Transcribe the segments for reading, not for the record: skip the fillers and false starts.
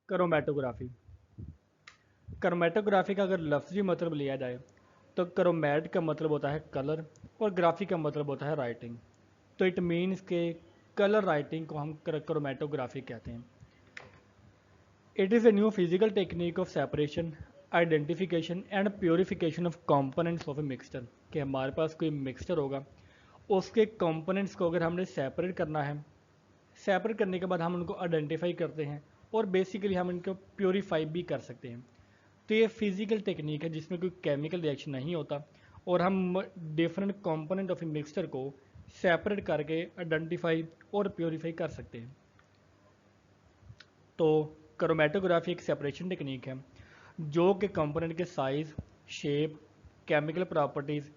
Chromatography. Chromatography का अगर लफ्जी मतलब लिया जाए तो क्रोमेट का मतलब होता है कलर और ग्राफी का मतलब होता है राइटिंग। तो इट मीन्स के कलर राइटिंग को हम क्रोमेटोग्राफी कहते हैं। It is a new physical technique of separation, identification and purification of components of a mixture. कि हमारे पास कोई मिक्सचर होगा, उसके कंपोनेंट्स को अगर हमने सेपरेट करना है, सेपरेट करने के बाद हम उनको आइडेंटिफाई करते हैं और बेसिकली हम इनको प्योरीफाई भी कर सकते हैं। तो ये फिजिकल टेक्निक है जिसमें कोई केमिकल रिएक्शन नहीं होता और हम different component of a mixture को सेपरेट करके आइडेंटिफाई और प्योरीफाई कर सकते हैं। तो क्रोमेटोग्राफी एक सेपरेशन टेक्निक है जो कि कंपोनेंट के साइज, शेप, केमिकल प्रॉपर्टीज़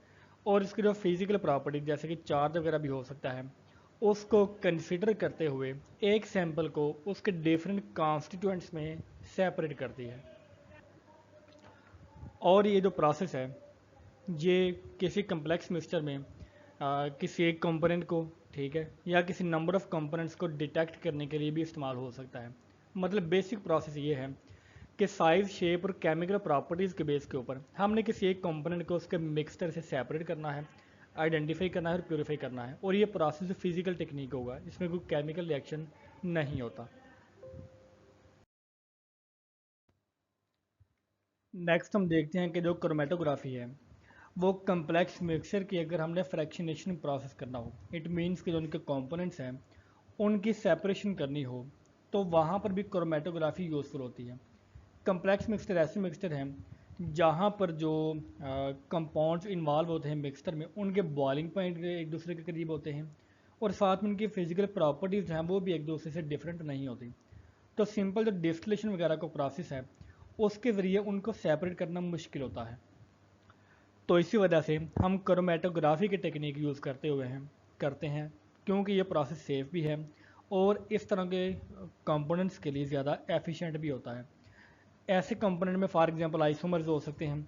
और इसकी जो फिजिकल प्रॉपर्टीज जैसे कि चार्ज वगैरह भी हो सकता है, उसको कंसिडर करते हुए एक सैंपल को उसके डिफरेंट कॉन्स्टिट्यूएंट्स में सेपरेट करती है। और ये जो प्रोसेस है ये किसी कम्प्लेक्स मिक्सचर में किसी एक कंपोनेंट को, ठीक है, या किसी नंबर ऑफ कंपोनेंट्स को डिटेक्ट करने के लिए भी इस्तेमाल हो सकता है। मतलब बेसिक प्रोसेस ये है कि साइज, शेप और केमिकल प्रॉपर्टीज़ के बेस के ऊपर हमने किसी एक कंपोनेंट को उसके मिक्सचर से सेपरेट करना है, आइडेंटिफाई करना है और प्योरीफाई करना है। और ये प्रोसेस फिजिकल टेक्निक होगा, इसमें कोई केमिकल रिएक्शन नहीं होता। नेक्स्ट हम देखते हैं कि जो क्रोमेटोग्राफी है वो कम्प्लेक्स मिक्सचर की अगर हमने फ्रैक्शनेशन प्रोसेस करना हो, इट मीन्स कि जो उनके कंपोनेंट्स हैं उनकी सेपरेशन करनी हो, तो वहाँ पर भी क्रोमेटोग्राफी यूज़फुल होती है। कम्प्लेक्स मिक्सचर ऐसे मिक्सचर हैं जहाँ पर जो कंपाउंड्स इन्वॉल्व होते हैं मिक्सचर में उनके बॉइलिंग पॉइंट एक दूसरे के करीब होते हैं और साथ में उनकी फिजिकल प्रॉपर्टीज़ हैं वो भी एक दूसरे से डिफरेंट नहीं होती। तो सिंपल जो डिस्टिलेशन वगैरह का प्रोसेस है उसके ज़रिए उनको सेपरेट करना मुश्किल होता है। तो इसी वजह से हम क्रोमेटोग्राफी की टेक्निक यूज़ करते हैं क्योंकि ये प्रोसेस सेफ भी है और इस तरह के कंपोनेंट्स के लिए ज़्यादा एफिशिएंट भी होता है। ऐसे कंपोनेंट में फॉर एग्जांपल आइसोमर्स हो सकते हैं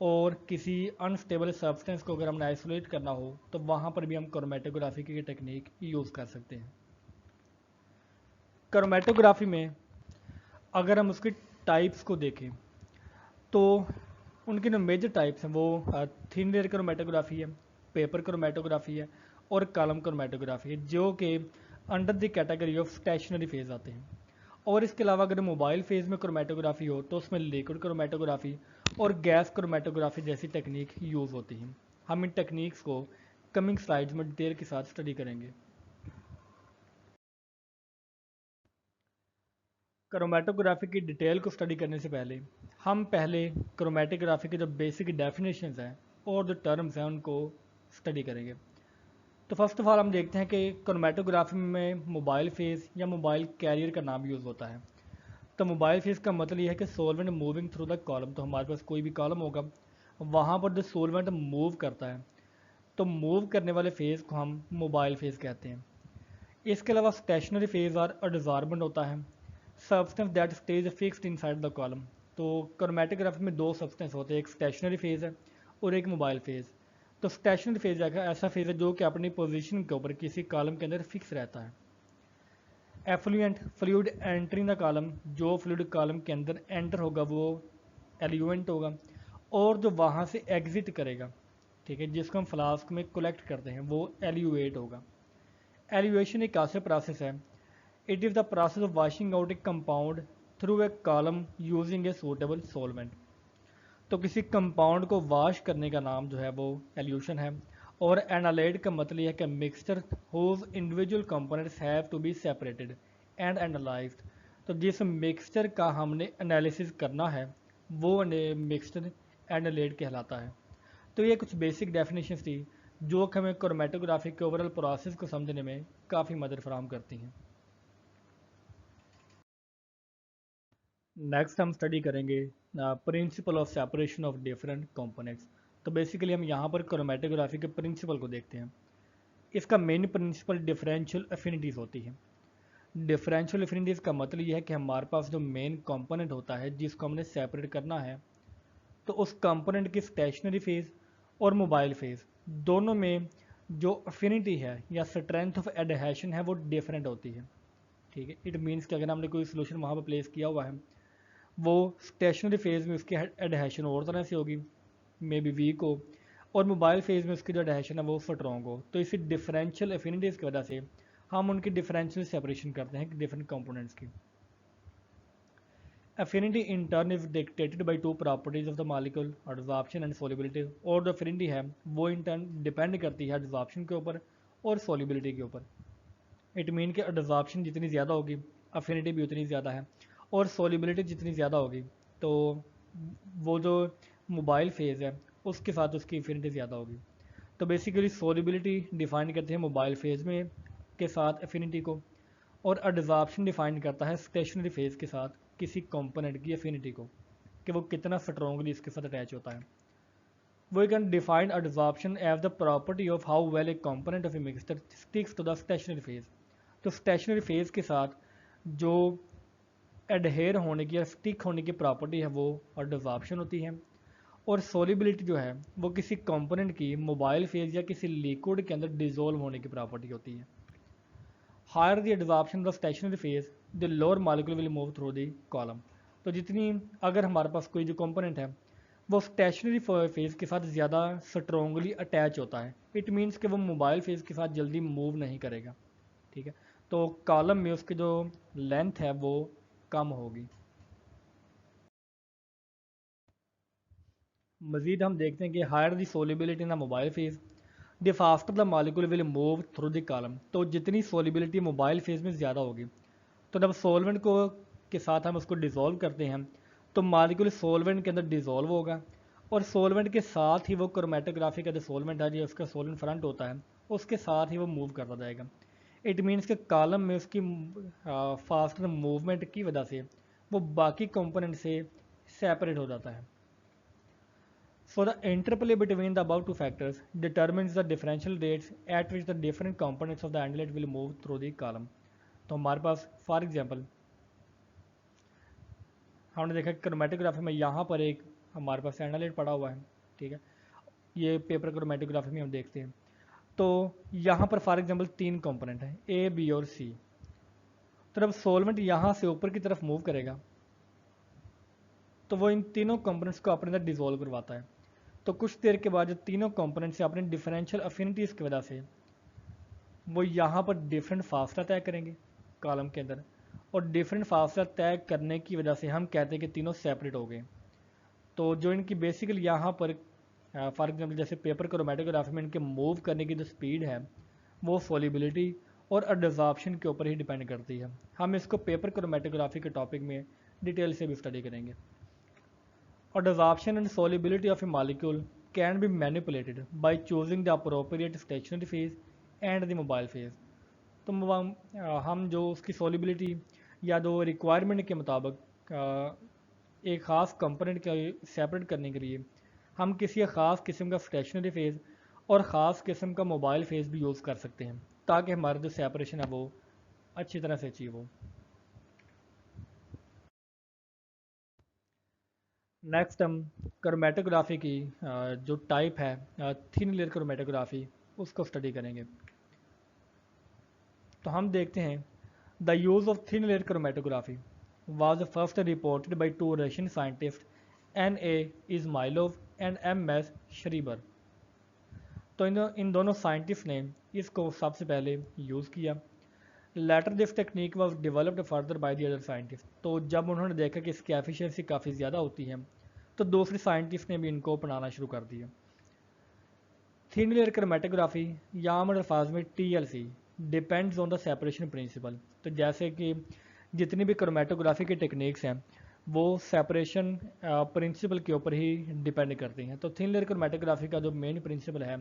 और किसी अनस्टेबल सब्सटेंस को अगर हमने आइसोलेट करना हो तो वहाँ पर भी हम क्रोमेटोग्राफी की टेक्निक यूज़ कर सकते हैं। क्रोमेटोग्राफी में अगर हम उसकी टाइप्स को देखें तो उनके जो मेजर टाइप्स हैं वो थिन लेयर क्रोमेटोग्राफी है, पेपर क्रोमेटोग्राफी है और कॉलम क्रोमेटोग्राफी है, जो कि under the category of stationary phase आते हैं। और इसके अलावा अगर मोबाइल फेज में क्रोमेटोग्राफी हो तो उसमें लिक्विड क्रोमेटोग्राफी और गैस क्रोमेटोग्राफी जैसी टेक्निक यूज़ होती हैं। हम इन टेक्निक्स को कमिंग स्लाइड्स में डिटेल के साथ स्टडी करेंगे। क्रोमेटोग्राफी की डिटेल को स्टडी करने से पहले हम पहले क्रोमेटोग्राफी के जो बेसिक डेफिनेशंस हैं और जो टर्म्स हैं उनको स्टडी करेंगे। तो फर्स्ट ऑफ ऑल हम देखते हैं कि क्रोमेटोग्राफी में मोबाइल फेज या मोबाइल कैरियर का नाम यूज़ होता है। तो मोबाइल फेज का मतलब ये है कि solvent moving through the column. तो हमारे पास कोई भी कॉलम होगा, वहाँ पर जो सोलवेंट मूव करता है, तो मूव करने वाले फेज़ को हम मोबाइल फेज़ कहते हैं। इसके अलावा स्टेशनरी फेज़ और अडजॉर्बेंट होता है, substance that stage fixed inside the column. तो क्रोमेटोग्राफी में दो सब्सटेंस होते हैं, एक स्टेशनरी फेज़ है और एक मोबाइल फेज़। तो स्टेशनरी फेज़ ऐसा फेज़ है जो कि अपनी पोजीशन के ऊपर किसी कॉलम के अंदर फिक्स रहता है। Effluent fluid entering the column, जो फ्लूइड कॉलम के अंदर एंटर होगा वो एल्यूएंट होगा और जो वहाँ से एग्जिट करेगा, ठीक है, जिसको हम फ्लास्क में कलेक्ट करते हैं, वो एल्यूएट होगा। एल्यूएशन एक ऐसा प्रोसेस है, it is the process of washing out A compound through a column using a suitable solvent. तो किसी कंपाउंड को वॉश करने का नाम जो है वो एल्यूशन है। और एनालाइड का मतलब यह है कि mixture whose individual components have to be separated and analysed. तो जिस मिक्सचर का हमने एनालिसिस करना है वो मिक्सचर एनालाइड कहलाता है। तो ये कुछ बेसिक डेफिनेशंस थी जो कि हमें क्रोमेटोग्राफी के ओवरऑल प्रोसेस को समझने में काफ़ी मदद फराहम करती हैं। नेक्स्ट हम स्टडी करेंगे principle of separation of different components. तो बेसिकली हम यहाँ पर क्रोमेटोग्राफी के प्रिंसिपल को देखते हैं। इसका मेन प्रिंसिपल डिफरेंशियल एफिनिटीज़ होती है। डिफरेंशियल एफिनिटीज़ का मतलब यह है कि हमारे पास जो मेन कंपोनेंट होता है जिसको हमने सेपरेट करना है, तो उस कंपोनेंट की स्टेशनरी फेज़ और मोबाइल फेज़ दोनों में जो अफिनिटी है या स्ट्रेंथ ऑफ एडहेशन है वो डिफरेंट होती है। ठीक है। इट मीन्स कि अगर हमने कोई सोल्यूशन वहाँ पर प्लेस किया हुआ है, वो स्टेशनरी फेज़ में उसकी एडहेशन और तरह से होगी, मे बी वीक हो, और मोबाइल फेज़ में उसकी जो एडहेशन है वो स्ट्रॉन्ग हो। तो इसी डिफरेंशियल एफिनिटीज़ की वजह से हम उनकी डिफरेंशियल सेपरेशन करते हैं डिफरेंट कंपोनेंट्स की। Affinity in turn is dictated by two properties of the molecule, adsorption and solubility। और जो affinity है वो in turn डिपेंड करती है adsorption के ऊपर और solubility के ऊपर। इट मीन कि adsorption जितनी ज़्यादा होगी affinity भी उतनी ज़्यादा है, और solubility जितनी ज़्यादा होगी तो वो जो मोबाइल फेज़ है उसके साथ उसकी affinity ज़्यादा होगी। तो बेसिकली solubility डिफाइन करते हैं मोबाइल फेज़ में के साथ affinity को, और adsorption डिफाइन करता है स्टेशनरी फेज़ के साथ किसी कंपोनेंट की एफिनिटी को, कि वो कितना स्ट्रॉन्गली इसके साथ अटैच होता है। We can define adsorption as the property of how well a component of a mixture sticks to the stationary phase। तो स्टेशनरी फेज़ के साथ जो एडहेयर होने की या स्टिक होने की प्रॉपर्टी है वो adsorption होती है, और सोलिबिलिटी जो है वो किसी कंपोनेंट की मोबाइल फेज़ या किसी लिक्विड के अंदर डिजोल्व होने की प्रॉपर्टी होती है। Higher the adsorption of the stationary phase the lower molecule will move through the column. तो जितनी अगर हमारे पास कोई जो कंपोनेंट है वो स्टेशनरी फेज के साथ ज़्यादा स्ट्रोंगली अटैच होता है, इट मीन्स कि वो मोबाइल फेज के साथ जल्दी मूव नहीं करेगा। ठीक है, तो कॉलम में उसकी जो लेंथ है वो कम होगी। मज़ीद हम देखते हैं कि higher the solubility in the mobile phase the faster the molecule will move through the column. तो जितनी सोलिबिलिटी मोबाइल फेज में ज़्यादा होगी, तो जब सॉल्वेंट को के साथ हम उसको डिज़ोल्व करते हैं तो मॉलिक्यूल सॉल्वेंट के अंदर डिज़ोल्व होगा, और सॉल्वेंट के साथ ही वो क्रोमेटोग्राफी का जो सॉल्वेंट है जो उसका सॉल्वेंट फ्रंट होता है उसके साथ ही वो मूव करता जाएगा। इट मीन्स कि कॉलम में उसकी फास्टर मूवमेंट की वजह से वो बाकी कंपोनेंट से सेपरेट हो जाता है। So the interplay between the above two factors determines the differential rates at which the different components of the analyte will move through the column। तो हमारे पास फॉर एग्जांपल हमने देखा क्रोमेटोग्राफी में यहाँ पर एक हमारे पास एनालाइट पड़ा हुआ है। ठीक है, ये पेपर क्रोमेटोग्राफी में हम देखते हैं। तो यहाँ पर फॉर एग्जांपल 3 कंपोनेंट हैं ए बी और सी। तो जब सॉल्वेंट यहाँ से ऊपर की तरफ मूव करेगा तो वो इन तीनों कंपोनेंट्स को अपने अंदर डिजोल्व करवाता है। तो कुछ देर के बाद जो तीनों कंपोनेंट्स अपने डिफरेंशियल अफिनिटीज़ की वजह से वो यहाँ पर डिफरेंट फासला तय करेंगे कॉलम के अंदर, और डिफरेंट फासला तय करने की वजह से हम कहते हैं कि तीनों सेपरेट हो गए। तो जो इनकी बेसिकली यहाँ पर फॉर एग्जांपल जैसे पेपर क्रोमेटोग्राफी में इनके मूव करने की जो स्पीड है वो सोलिबिलिटी और एडजॉर्प्शन के ऊपर ही डिपेंड करती है। हम इसको पेपर क्रोमेटोग्राफी के टॉपिक में डिटेल से भी स्टडी करेंगे। Adsorption and solubility of a molecule can be manipulated by choosing the appropriate stationary phase and the mobile phase। तो हम जो उसकी solubility या जो रिक्वायरमेंट के मुताबिक एक ख़ास कंपोनेंट का सेपरेट करने के लिए हम किसी ख़ास किस्म का स्टेशनरी फेज़ और ख़ास किस्म का मोबाइल फेज़ भी यूज़ कर सकते हैं, ताकि हमारा जो सेपरेशन है वो अच्छी तरह से अचीव हो। नेक्स्ट हम क्रोमेटोग्राफी की जो टाइप है थिन लेयर क्रोमेटोग्राफी उसको स्टडी करेंगे। तो हम देखते हैं the use of thin layer chromatography was first reported by two Russian scientist N A Izmailov and M S Shraiber. तो इन दोनों साइंटिस्ट ने इसको सबसे पहले यूज़ किया। Later this technique was developed further by the other scientist. तो जब उन्होंने देखा कि इसकी एफिशिएंसी काफ़ी ज़्यादा होती है तो दूसरे साइंटिस्ट ने भी इनको अपनाना शुरू कर दिया। थिन लेयर क्रोमेटोग्राफी या आम अल्फाज में TLC depends on the separation principle. तो जैसे कि जितनी भी क्रोमेटोग्राफी की टेक्निक्स हैं वो सेपरेशन प्रिंसिपल के ऊपर ही डिपेंड करती हैं। तो थिन लेयर क्रोमेटोग्राफी का जो मेन प्रिंसिपल है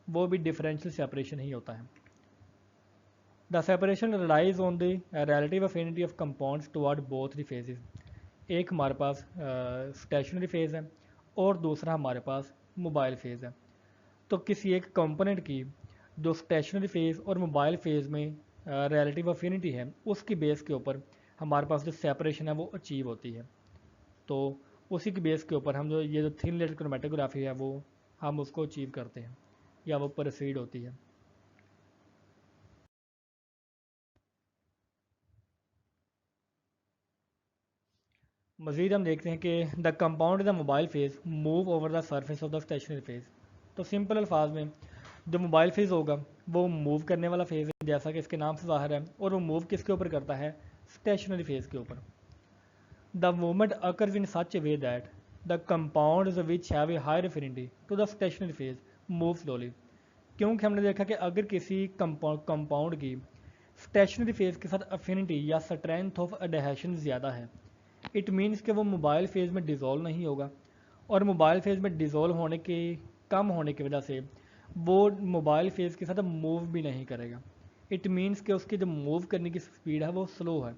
वो भी डिफरेंशियल सेपरेशन ही होता है। The separation relies on the relative affinity of compounds toward both the phases. एक हमारे पास स्टेशनरी फेज़ है और दूसरा हमारे पास मोबाइल फेज़ है। तो किसी एक कंपोनेंट की जो स्टेशनरी फेज़ और मोबाइल फेज़ में रिलेटिव अफिनिटी है उसकी बेस के ऊपर हमारे पास जो सेपरेशन है वो अचीव होती है। तो उसी की बेस के ऊपर हम जो ये जो थिन लेयर क्रोमेटोग्राफी है वो हम उसको अचीव करते हैं या वो प्रोसीड होती है। मज़ीद हम देखते हैं कि the compound the mobile phase move over the surface of the stationary phase. तो सिंपल अल्फाज में जो मोबाइल फेज होगा वो मूव करने वाला फेज है, जैसा कि इसके नाम से ज़ाहिर है, और वो मूव किसके ऊपर करता है, स्टेशनरी फेज के ऊपर। The movement occurs in such a way that the compounds which have a higher affinity to the stationary phase move slowly. क्योंकि हमने देखा कि अगर किसी कंपाउंड की स्टेशनरी फेज के साथ अफिनिटी या स्ट्रेंथ ऑफ एडहेशन ज़्यादा है, इट मीन्स कि वो मोबाइल फेज में डिज़ोल्व नहीं होगा, और मोबाइल फेज में डिज़ोल्व होने के कम होने की वजह से वो मोबाइल फेज के साथ मूव भी नहीं करेगा। इट मीन्स कि उसकी जो मूव करने की स्पीड है वो स्लो है,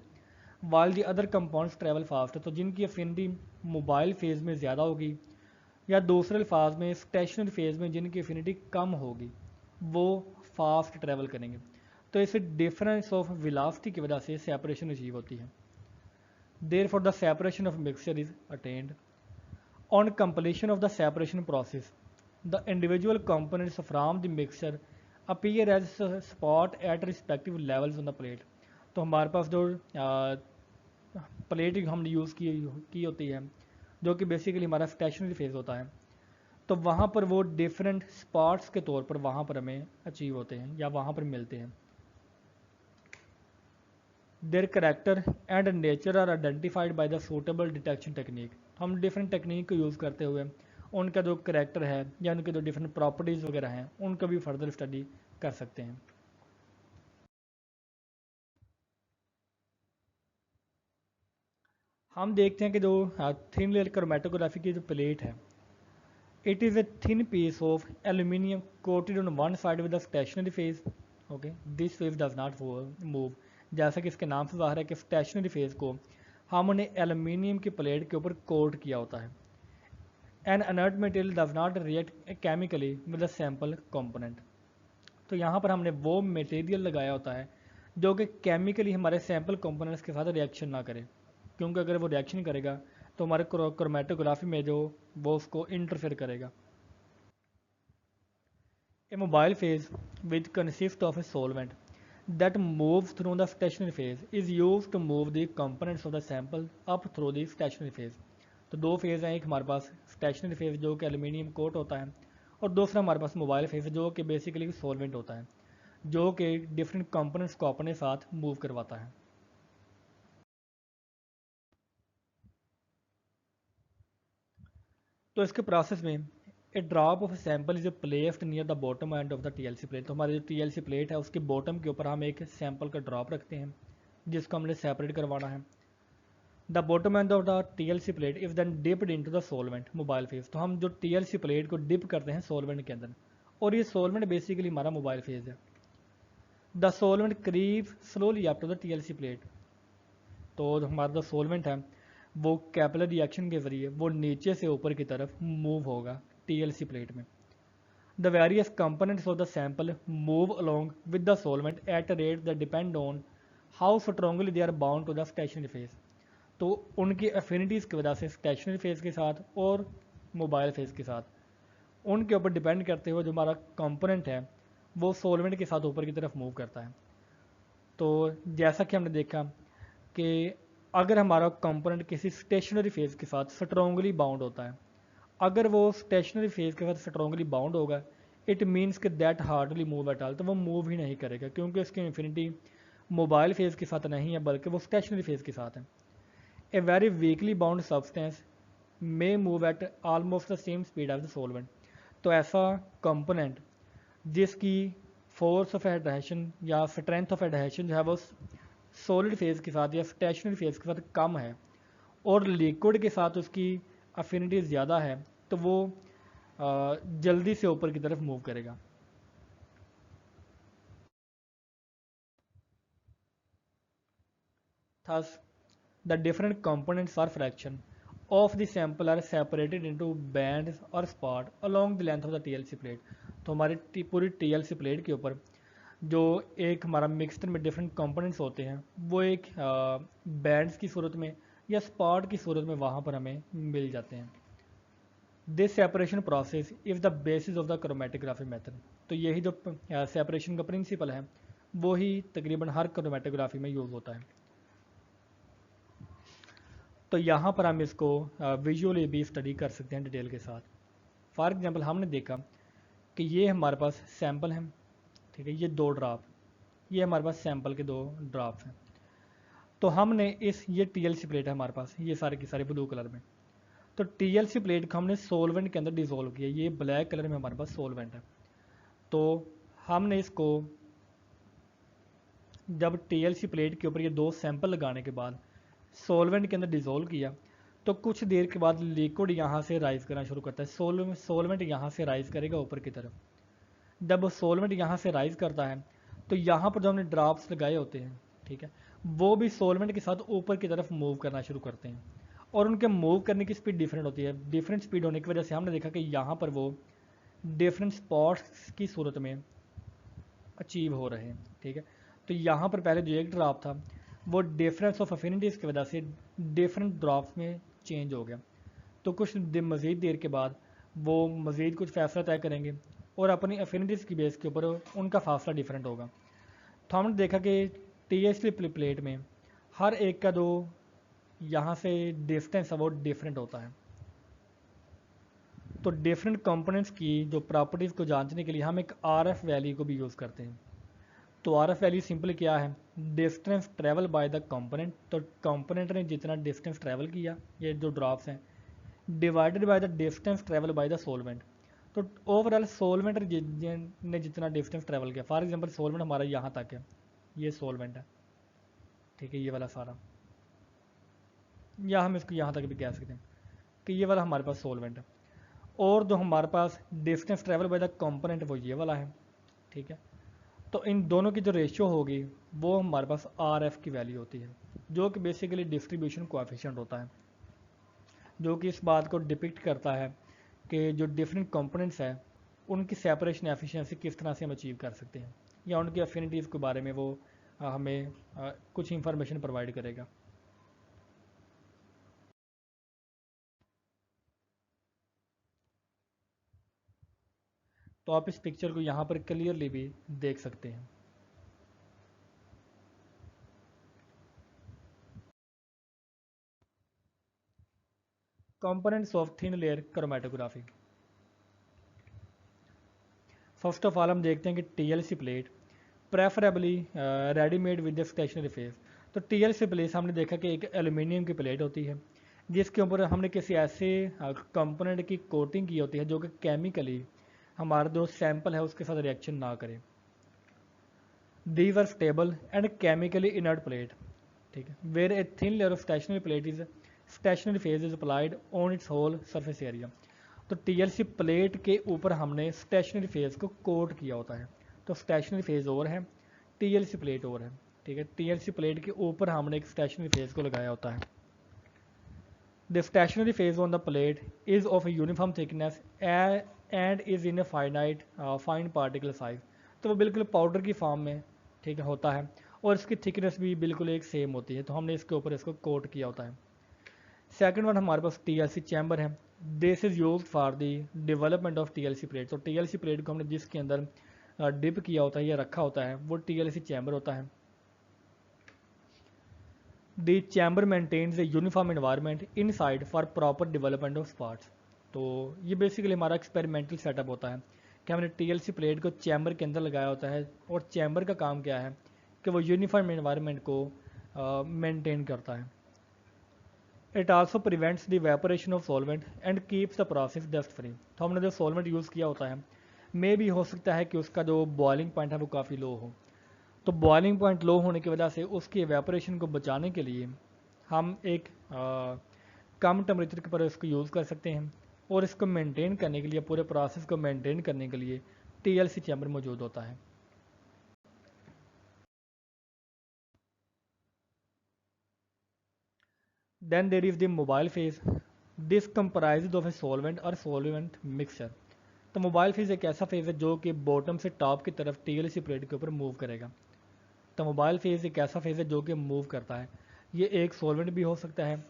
वाल the other compounds travel fast है। तो जिनकी अफिनिटी मोबाइल फेज में ज़्यादा होगी, या दूसरे अल्फाज में स्टेशनरी फेज में जिनकी अफिनिटी कम होगी, वो फास्ट ट्रैवल करेंगे। तो इस डिफरेंस ऑफ वेलोसिटी की वजह से सेपरेशन अचीव होती है। Therefore, the separation of mixture is attained. On completion of the separation process, the individual components from the mixture appear as spot at respective levels on the plate. तो हमारे पास जो plate हमने use की होती है, जो कि बेसिकली हमारा स्टेशनरी फेज होता है, तो वहाँ पर वो डिफरेंट स्पॉट्स के तौर पर वहाँ पर हमें अचीव होते हैं या वहाँ पर मिलते हैं। Their character and nature are identified by the suitable detection technique. हम डिफरेंट टेक्निक को यूज़ करते हुए उनका जो करेक्टर है या उनके जो डिफरेंट प्रॉपर्टीज़ वगैरह हैं उनका भी फर्दर स्टडी कर सकते हैं। हम देखते हैं कि जो थिन लेयर क्रोमेटोग्राफी की जो प्लेट है, it is a thin piece of aluminium coated on one side with the stationary phase. Okay, this phase does not move. जैसा कि इसके नाम से ज़ाहिर है कि स्टेशनरी फेज को हमने एल्यूमिनियम की प्लेट के ऊपर कोट किया होता है। An inert material does not react chemically with the sample component. तो यहाँ पर हमने वो मटेरियल लगाया होता है जो कि केमिकली हमारे सैम्पल कंपोनेंट्स के साथ रिएक्शन ना करे, क्योंकि अगर वो रिएक्शन करेगा तो हमारे क्रोमेटोग्राफी में जो वो उसको इंटरफेयर करेगा। A mobile phase which consists of a solvent that moves through the stationary phase is used to move the components of the sample up through the stationary phase। तो दो फेज़ हैं, एक हमारे पास स्टेशनरी फेज़ जो कि aluminium coat होता है, और दूसरा हमारे पास मोबाइल फेज़ जो कि बेसिकली सॉल्वेंट होता है, जो कि डिफरेंट कंपोनेंट्स को अपने साथ मूव करवाता है। तो इसके प्रोसेस में a drop of sample is placed near the bottom end of the TLC plate. तो हमारी जो टीएलसी प्लेट है उसके बॉटम के ऊपर हम एक सैंपल का ड्रॉप रखते हैं जिसको हमने सेपरेट करवाना है। The bottom end of the TLC plate is then dipped into the solvent mobile phase. तो हम जो टीएलसी प्लेट को डिप करते हैं सॉल्वेंट के अंदर, और ये सॉल्वेंट बेसिकली हमारा मोबाइल फेज है। The solvent creep slowly up to the TLC plate. तो जो हमारा जो सॉल्वेंट है वो कैपिलर रिएक्शन के जरिए वो नीचे से ऊपर की तरफ मूव होगा टीएलसी प्लेट में। The various components of the sample move along with the solvent at a rate that depend on how strongly they are bound to the stationary phase। तो उनकी affinities की वजह से stationary phase के साथ और mobile phase के साथ उनके ऊपर डिपेंड करते हुए जो हमारा कंपोनेंट है वो सॉल्वेंट के साथ ऊपर की तरफ मूव करता है। तो जैसा कि हमने देखा कि अगर हमारा कंपोनेंट किसी स्टेशनरी फेज के साथ स्ट्रॉन्गली बाउंड होता है, अगर वो स्टेशनरी फेज के साथ स्ट्रॉन्गली बाउंड होगा, इट मीन्स कि that hardly move at all. तो वो मूव ही नहीं करेगा क्योंकि उसकी इन्फिनिटी मोबाइल फेज के साथ नहीं है बल्कि वो स्टेशनरी फेज के साथ है। A very weakly bound substance may move at almost the same speed as the solvent. तो ऐसा कंपोनेंट जिसकी फोर्स ऑफ एडहेशन या स्ट्रेंथ ऑफ एडहेशन जो है वो सॉलिड फेज के साथ या स्टेशनरी फेज के साथ कम है और लिक्विड के साथ उसकी अफिनिटी ज़्यादा है, तो वो जल्दी से ऊपर की तरफ मूव करेगा। Thus, the different components or fraction of the sample are separated into bands or spot along the length of the TLC plate। तो हमारी पूरी TLC प्लेट के ऊपर जो एक हमारा मिक्सचर में डिफरेंट कंपोनेंट्स होते हैं वो एक बैंड्स की सूरत में या स्पॉट की सूरत में वहाँ पर हमें मिल जाते हैं। This separation process is the basis of the chromatography method. तो यही जो सेपरेशन का प्रिंसिपल है वो ही तकरीबन हर क्रोमेटोग्राफी में यूज़ होता है। तो यहाँ पर हम इसको विजुअली भी स्टडी कर सकते हैं डिटेल के साथ। फॉर एग्जांपल हमने देखा कि ये हमारे पास सैंपल हैं, ठीक है, ये दो ड्रॉप, ये हमारे पास सैंपल के दो ड्रॉप्स हैं। तो हमने ये टीएलसी प्लेट है हमारे पास, ये सारे की सारे ब्लू कलर में। तो टीएलसी प्लेट को हमने सोलवेंट के अंदर डिसोल्व किया, ये ब्लैक कलर में हमारे पास सोलवेंट है। तो हमने इसको जब टीएलसी प्लेट के ऊपर ये दो सैंपल लगाने के बाद सोलवेंट के अंदर डिसोल्व किया, तो कुछ देर के बाद लिक्विड यहाँ से राइज करना शुरू करता है। सोलवेंट यहाँ से राइज करेगा ऊपर की तरफ। जब सोलवेंट यहाँ से राइज करता है तो यहाँ पर जो हमने ड्रॉप्स लगाए होते हैं, ठीक है, वो भी सोलवेंट के साथ ऊपर की तरफ मूव करना शुरू करते हैं, और उनके मूव करने की स्पीड डिफरेंट होती है। डिफरेंट स्पीड होने की वजह से हमने देखा कि यहाँ पर वो डिफरेंट स्पॉट्स की सूरत में अचीव हो रहे हैं, ठीक है। तो यहाँ पर पहले जो एक ड्रॉप था वो डिफरेंस ऑफ अफिनिटीज़ की वजह से डिफरेंट ड्रॉप्स में चेंज हो गया। तो कुछ मज़ीद देर के बाद वो मज़ीद कुछ फैसला तय करेंगे और अपनी अफिनिटीज़ की बेस के ऊपर उनका फासला डिफरेंट होगा। तो हमने देखा कि टीएसपी प्लेट में हर एक का जो यहाँ से डिस्टेंस है वो डिफरेंट होता है। तो डिफरेंट कंपोनेंट्स की जो प्रॉपर्टीज़ को जांचने के लिए हम एक आरएफ वैल्यू को भी यूज़ करते हैं। तो आरएफ वैल्यू सिंपल क्या है, distance travel by the component. तो कंपोनेंट ने जितना डिस्टेंस ट्रेवल किया, ये जो ड्रॉप्स हैं, divided by the distance travel by the solvent. तो ओवरऑल सोलवेंट ने जितना डिस्टेंस ट्रेवल किया, फॉर एग्जांपल सोलवेंट हमारा यहाँ तक है, ये सोलवेंट है, ठीक है, ये वाला सारा, या हम इसको यहाँ तक भी कह सकते हैं कि ये वाला हमारे पास सोलवेंट है, और जो हमारे पास distance travel by the component वो ये वाला है, ठीक है। तो इन दोनों की जो रेशियो होगी वो हमारे पास आर एफ की वैल्यू होती है, जो कि बेसिकली डिस्ट्रीब्यूशन कोएफिशिएंट होता है, जो कि इस बात को डिपिक्ट करता है कि जो डिफरेंट कंपोनेंट्स हैं उनकी सेपरेशन एफिशिएंसी किस तरह से हम अचीव कर सकते हैं, या उनकी अफिनिटीज़ के बारे में वो हमें कुछ इंफॉर्मेशन प्रोवाइड करेगा। तो आप इस पिक्चर को यहाँ पर क्लियरली भी देख सकते हैं। Components of thin layer chromatography. First of all हम देखते हैं कि TLC plate preferably readymade with the stationary phase. तो टीएलसी प्लेट हमने देखा कि एक एल्यूमिनियम की प्लेट होती है जिसके ऊपर हमने किसी ऐसे कंपोनेंट की कोटिंग की होती है जो कि केमिकली हमारा जो सैंपल है उसके साथ रिएक्शन ना करे। These are stable and chemically inert plate, ठीक है, where a thin layer of stationary plate is stationary phase is applied on its whole surface area. तो टीएलसी प्लेट के ऊपर हमने स्टेशनरी फेज को कोट किया होता है। तो स्टेशनरी फेज और है, टीएलसी प्लेट और है, ठीक है। टीएलसी प्लेट के ऊपर हमने एक स्टेशनरी फेज को लगाया होता है। The stationary phase on the plate is of uniform thickness and is in a fine particle size. तो वो बिल्कुल पाउडर की फॉर्म में, ठीक है, होता है, और इसकी थिकनेस भी बिल्कुल एक सेम होती है। तो हमने इसके ऊपर इसको कोट किया होता है। सेकंड वन हमारे पास टीएलसी चैम्बर है। This is use for the development of TLC plate. तो टीएलसी प्लेट को हमने जिसके अंदर डिप किया होता है या रखा होता है वो टीएलसी चैम्बर होता है। The chamber maintains a uniform environment inside for proper development of spots. तो ये बेसिकली हमारा एक्सपेरिमेंटल सेटअप होता है कि हमने टीएलसी प्लेट को चैम्बर के अंदर लगाया होता है, और चैम्बर का काम क्या है कि वो यूनिफॉर्म एनवायरनमेंट को मेंटेन करता है। It also prevents the evaporation of solvent and keeps the process dust free. तो हमने जो सॉल्वेंट यूज़ किया होता है मे भी हो सकता है कि उसका जो बॉइलिंग पॉइंट है वो काफ़ी लो हो। तो बॉइलिंग पॉइंट लो होने की वजह से उसकी इवेपोरेशन को बचाने के लिए हम एक कम टेम्परेचर के पर इसको यूज़ कर सकते हैं, और इसको मेंटेन करने के लिए, पूरे प्रोसेस को मेंटेन करने के लिए टीएलसी चैम्बर मौजूद होता है। Then there is the mobile phase. This comprise of a solvent और सॉल्वेंट मिक्सचर। तो मोबाइल फेज एक ऐसा फेज है जो कि बॉटम से टॉप की तरफ टीएलसी प्लेट के ऊपर मूव करेगा। तो मोबाइल फेज एक ऐसा फेज है जो कि मूव करता है। ये एक सॉल्वेंट भी हो सकता है,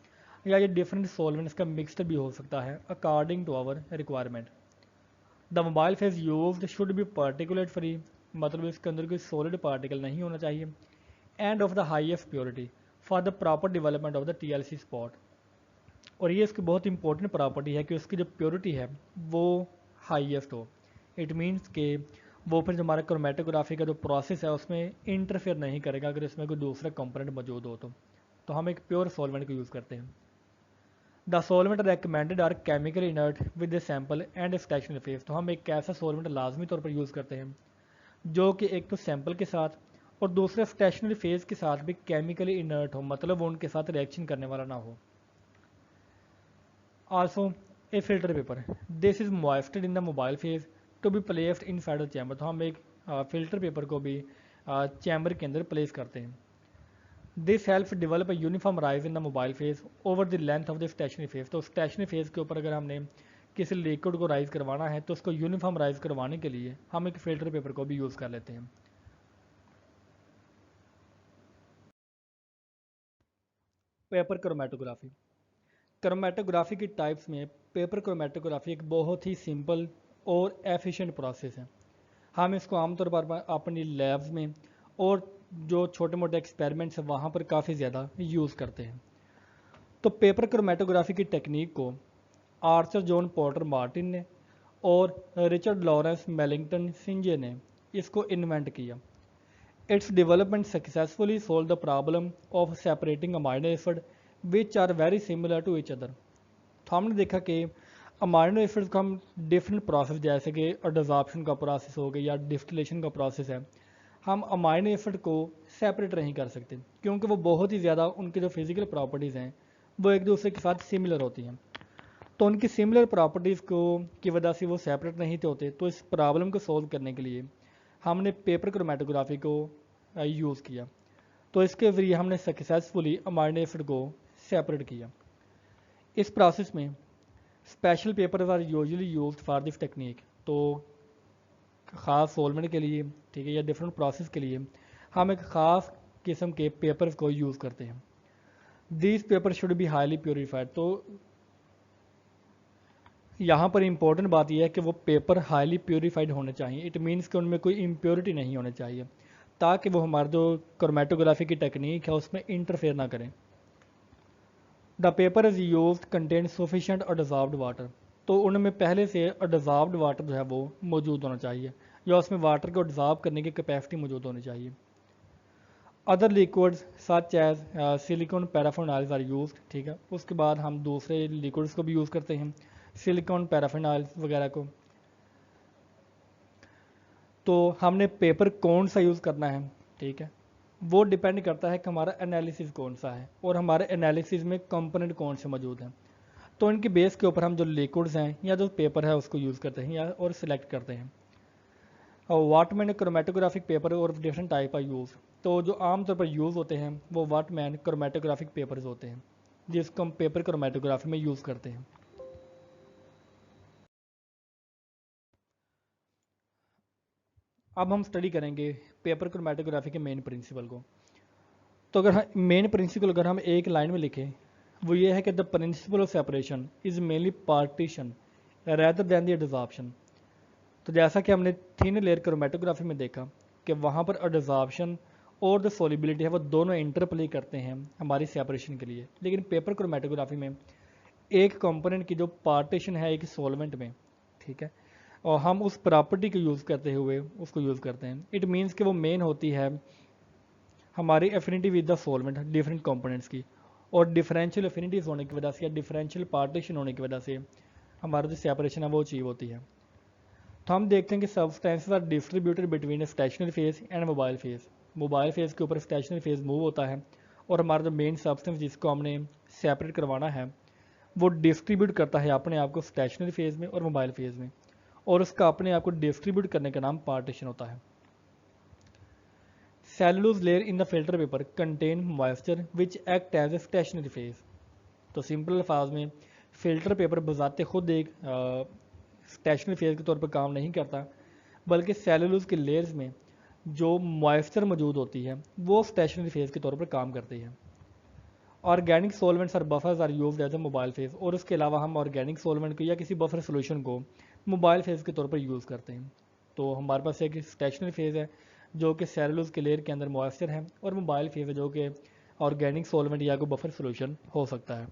या ये डिफरेंट सॉल्वेंट्स का मिक्सड भी हो सकता है according to our requirement. The mobile phase used should be particulate free, मतलब इसके अंदर कोई सॉलिड पार्टिकल नहीं होना चाहिए, and of the highest purity for the proper development of the TLC spot. और ये इसकी बहुत इंपॉर्टेंट प्रॉपर्टी है कि उसकी जो प्योरिटी है वो हाईएस्ट हो। इट मीन्स कि वो फिर जो हमारा क्रोमेटोग्राफी का जो प्रोसेस है उसमें इंटरफेयर नहीं करेगा अगर इसमें कोई दूसरा कंपोनेंट मौजूद हो तो हम एक प्योर सॉल्वेंट को यूज़ करते हैं। The solvent recommended are chemically inert with a sample and stationary phase. तो हम एक ऐसा सॉल्वेंट लाजमी तौर पर यूज़ करते हैं जो कि एक तो सैंपल के साथ और दूसरे स्टेशनरी फेज के साथ भी केमिकली इनर्ट हो, मतलब वो उनके साथ रिएक्शन करने वाला ना हो। Also a filter paper, this is moistened in the mobile phase to be placed inside the chamber. तो हम एक फिल्टर पेपर को भी चैम्बर के अंदर प्लेस करते हैं। This help develop a uniform rise in the mobile phase over the length of the stationary phase. तो स्टेशनरी फेज के ऊपर अगर हमने किसी लिक्विड को राइज करवाना है तो उसको यूनिफॉर्म राइज करवाने के लिए हम एक फिल्टर पेपर को भी यूज़ कर लेते हैं। पेपर क्रोमेटोग्राफी, क्रोमेटोग्राफी की टाइप्स में पेपर क्रोमेटोग्राफी एक बहुत ही सिंपल और एफिशिएंट प्रोसेस है। हम इसको आमतौर पर अपनी लैब्स में और जो छोटे मोटे एक्सपेरिमेंट्स हैं वहाँ पर काफ़ी ज़्यादा यूज़ करते हैं। तो पेपर क्रोमेटोग्राफी की टेक्निक को आर्थर जॉन पॉटर मार्टिन ने और रिचर्ड लॉरेंस मेलिंगटन सिंजे ने इसको इन्वेंट किया। Its development successfully solve the problem of separating amino acid which are very similar to each other. तो हमने देखा कि अमाइनो एसिड्स का हम डिफरेंट प्रोसेस जैसे कि एडजॉर्प्शन का प्रोसेस हो गया या डिस्टिलेशन का प्रोसेस है, हम अमाइनो एसिड को सेपरेट नहीं कर सकते क्योंकि वो बहुत ही ज़्यादा उनकी जो फिजिकल प्रॉपर्टीज़ हैं वो एक दूसरे के साथ सिमिलर होती हैं। तो उनकी सिमिलर प्रॉपर्टीज़ को की वजह से वो सेपरेट नहीं होते। तो इस प्रॉब्लम को सॉल्व करने के लिए हमने पेपर क्रोमेटोग्राफी को यूज़ किया। तो इसके ज़रिए हमने सक्सेसफुली अमाइनो एसिड को सेपरेट किया। इस प्रोसेस में special papers are usually used for this technique. तो ख़ास सॉल्वेंट के लिए, ठीक है, या डिफरेंट प्रोसेस के लिए हम एक ख़ास किस्म के पेपर्स को यूज़ करते हैं। This paper should be highly purified. तो यहाँ पर इंपॉर्टेंट बात यह है कि वो पेपर हाईली प्योरीफाइड होने चाहिए। इट मीन्स कि उनमें कोई इम्प्योरिटी नहीं होनी चाहिए ताकि वो हमारा जो क्रोमेटोग्राफी की टेक्निक है उसमें इंटरफेयर ना करें। The paper is use contain sufficient dissolved water. तो उनमें पहले से डिजॉल्व्ड वाटर जो है वो मौजूद होना चाहिए या उसमें वाटर को डिजॉल्व करने की कैपेसिटी मौजूद होनी चाहिए। Other liquids such as silicone paraffin are use, ठीक है। उसके बाद हम दूसरे लिक्विड्स को भी यूज़ करते हैं, सिलिकॉन पैराफिन वगैरह को। तो हमने पेपर कौन सा यूज़ करना है, ठीक है, वो डिपेंड करता है कि हमारा एनालिसिस कौन सा है और हमारे एनालिसिस में कंपोनेंट कौन से मौजूद हैं। तो इनके बेस के ऊपर हम जो लिक्विड्स हैं या जो पेपर है उसको यूज़ करते हैं या और सिलेक्ट करते हैं। और वाटमैन क्रोमेटोग्राफिक पेपर और डिफरेंट टाइप का यूज़। तो जो आमतौर पर यूज़ होते हैं वो वाटमैन क्रोमेटोग्राफिक पेपर्स होते हैं जिसको हम पेपर क्रोमेटोग्राफी में यूज़ करते हैं। अब हम स्टडी करेंगे पेपर क्रोमेटोग्राफी के मेन प्रिंसिपल को। तो अगर मेन प्रिंसिपल अगर हम एक लाइन में लिखें वो ये है कि the principle of separation is mainly partition rather than the adsorption. तो जैसा कि हमने थिन लेयर क्रोमेटोग्राफी में देखा कि वहाँ पर एडजॉर्प्शन और जो सॉल्युबिलिटी है वो दोनों इंटरप्ले करते हैं हमारी सेपरेशन के लिए। लेकिन पेपर क्रोमेटोग्राफी में एक कंपोनेंट की जो पार्टीशन है एक सॉल्वेंट में, ठीक है, और हम उस प्रॉपर्टी को यूज़ करते हुए उसको यूज़ करते हैं। इट मीन्स कि वो मेन होती है हमारी affinity with the solvent different components की, और डिफरेंशियल एफिनिटीज होने की वजह से या डिफरेंशियल पार्टीशन होने की वजह से हमारा जो सेपरेशन है वो अचीव होती है। तो हम देखते हैं कि substances are distributed between stationary phase and mobile phase. Mobile phase के ऊपर स्टेशनरी फेज मूव होता है और हमारा जो मेन सब्सटेंस जिसको हमने सेपरेट करवाना है वो डिस्ट्रीब्यूट करता है अपने आप को स्टेशनरी फेज में और मोबाइल फेज में, और उसका अपने आप को डिस्ट्रीब्यूट करने का नाम पार्टीशन होता है। Cellulose layer in the filter paper contain moisture which act as a stationary phase. तो सिंपल अल्फाज में फिल्टर पेपर बजाते खुद एक स्टेशनरी फेज के तौर पर काम नहीं करता, बल्कि सेलुलोज के लेयर्स में जो मॉइस्चर मौजूद होती है वो स्टेशनरी फेज के तौर पर काम करती है। ऑर्गेनिक सॉल्वेंट्स और buffers are used as a mobile phase. और उसके अलावा हम ऑर्गेनिक सॉल्वेंट को या किसी बफर सोल्यूशन को मोबाइल फेज के तौर पर यूज़ करते हैं। तो हमारे पास एक स्टेशनरी फेज है जो कि सेलुलोज के लेयर के अंदर मॉइस्चर है, और मोबाइल फेज है जो कि ऑर्गेनिक सॉल्वेंट या कोई बफर सोल्यूशन हो सकता है।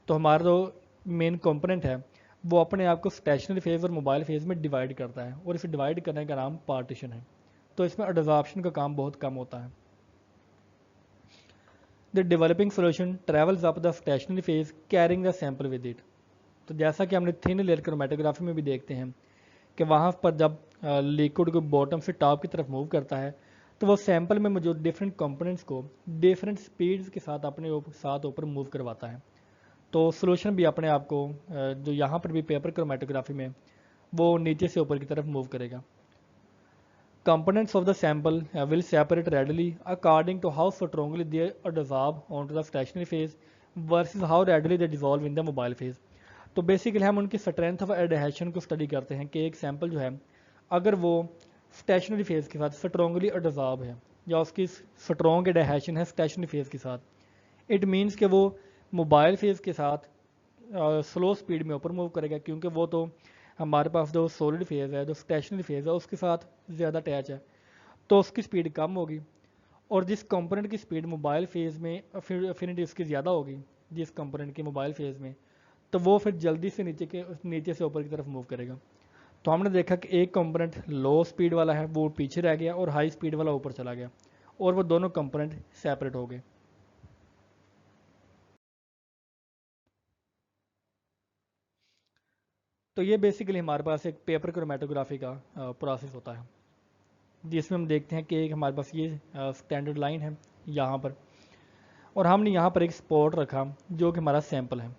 तो हमारा जो मेन कंपोनेंट है वो अपने आप को स्टेशनरी फेज और मोबाइल फेज में डिवाइड करता है, और इसे डिवाइड करने का नाम पार्टीशन है। तो इसमें एडजॉर्प्शन का काम बहुत कम होता है। The developing solution travels up the stationary phase carrying the sample with it. तो जैसा कि हमने थिन लेयर क्रोमेटोग्राफी में भी देखते हैं कि वहाँ पर जब लिक्विड को बॉटम से टॉप की तरफ मूव करता है तो वो सैंपल में मौजूद डिफरेंट कंपोनेंट्स को डिफरेंट स्पीड्स के साथ अपने साथ ऊपर मूव करवाता है। तो सोल्यूशन भी अपने आप को जो यहाँ पर भी पेपर क्रोमेटोग्राफी में वो नीचे से ऊपर की तरफ मूव करेगा। Components of the sample will separate readily according to how strongly they dissolve onto the stationary phase versus how readily they dissolve in the mobile phase। तो बेसिकली हम उनकी स्ट्रेंथ ऑफ एडहेशन को study करते हैं कि एक sample जो है अगर वो स्टेशनरी फेज के साथ स्ट्रॉन्गली डिजॉल्व है या उसकी स्ट्रॉन्ग एडहेशन है स्टेशनरी फेज के साथ, इट मीन्स कि वो मोबाइल फेज के साथ स्लो स्पीड में ऊपर मूव करेगा, क्योंकि वो तो हमारे पास जो सॉलिड फेज है, जो स्टेशनरी फेज है, उसके साथ ज़्यादा अटैच है, तो उसकी स्पीड कम होगी। और जिस कंपोनेंट की स्पीड मोबाइल फेज में अफिनिटी उसकी ज़्यादा होगी जिस कंपोनेंट की मोबाइल फेज में, तो वो फिर जल्दी से नीचे से ऊपर की तरफ मूव करेगा। तो हमने देखा कि एक कंपोनेंट लो स्पीड वाला है वो पीछे रह गया और हाई स्पीड वाला ऊपर चला गया, और वो दोनों कंपोनेंट सेपरेट हो गए। तो ये बेसिकली हमारे पास एक पेपर क्रोमेटोग्राफी का प्रोसेस होता है, जिसमें हम देखते हैं कि एक हमारे पास ये स्टैंडर्ड लाइन है यहाँ पर, और हमने यहाँ पर एक स्पॉट रखा जो कि हमारा सैंपल है।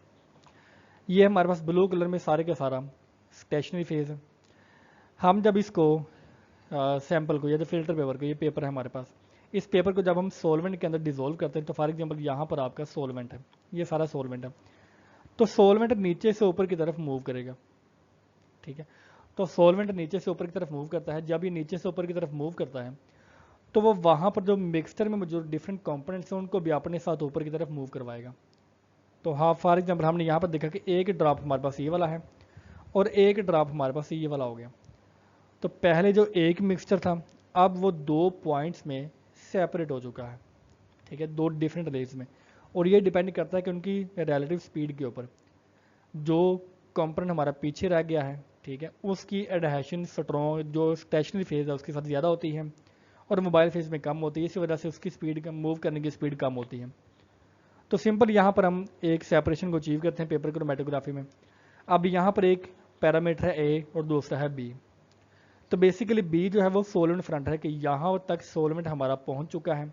ये हमारे पास ब्लू कलर में सारे का सारा स्टेशनरी फेज है। हम जब इसको सैंपल को या तो फिल्टर पेपर को, ये पेपर है हमारे पास, इस पेपर को जब हम सोलवेंट के अंदर डिजोल्व करते हैं, तो फॉर एग्जांपल यहाँ पर आपका सोलवेंट है, ये सारा सोलवेंट है, तो सोलवेंट नीचे से ऊपर की तरफ मूव करेगा। ठीक है, तो सोलवेंट नीचे से ऊपर की तरफ मूव करता है। जब ये नीचे से ऊपर की तरफ मूव करता है तो वो वहाँ पर जो मिक्सचर में जो डिफरेंट कंपोनेंट्स हैं उनको भी अपने साथ ऊपर की तरफ मूव करवाएगा। तो हाँ, फॉर एग्जाम्पल हमने यहाँ पर देखा कि एक ड्रॉप हमारे पास ये वाला है और एक ड्रॉप हमारे पास ये वाला हो गया। तो पहले जो एक मिक्सचर था अब वो दो पॉइंट्स में सेपरेट हो चुका है। ठीक है, दो डिफरेंट रेज में, और ये डिपेंड करता है कि उनकी रिलेटिव स्पीड के ऊपर। जो कंपोनेंट हमारा पीछे रह गया है, ठीक है, उसकी एडहेशन स्ट्रॉन्ग जो स्टेशनरी फेज है उसके साथ ज़्यादा होती है और मोबाइल फेज में कम होती है, इसी वजह से उसकी स्पीड मूव करने की स्पीड कम होती है। तो सिंपल यहाँ पर हम एक सेपरेशन को अचीव करते हैं पेपर क्रोमेटोग्राफी में। अब यहाँ पर एक पैरामीटर है ए और दूसरा है बी। तो बेसिकली बी जो है वो सोलवेंट फ्रंट है कि यहाँ तक सोलवेंट हमारा पहुँच चुका है,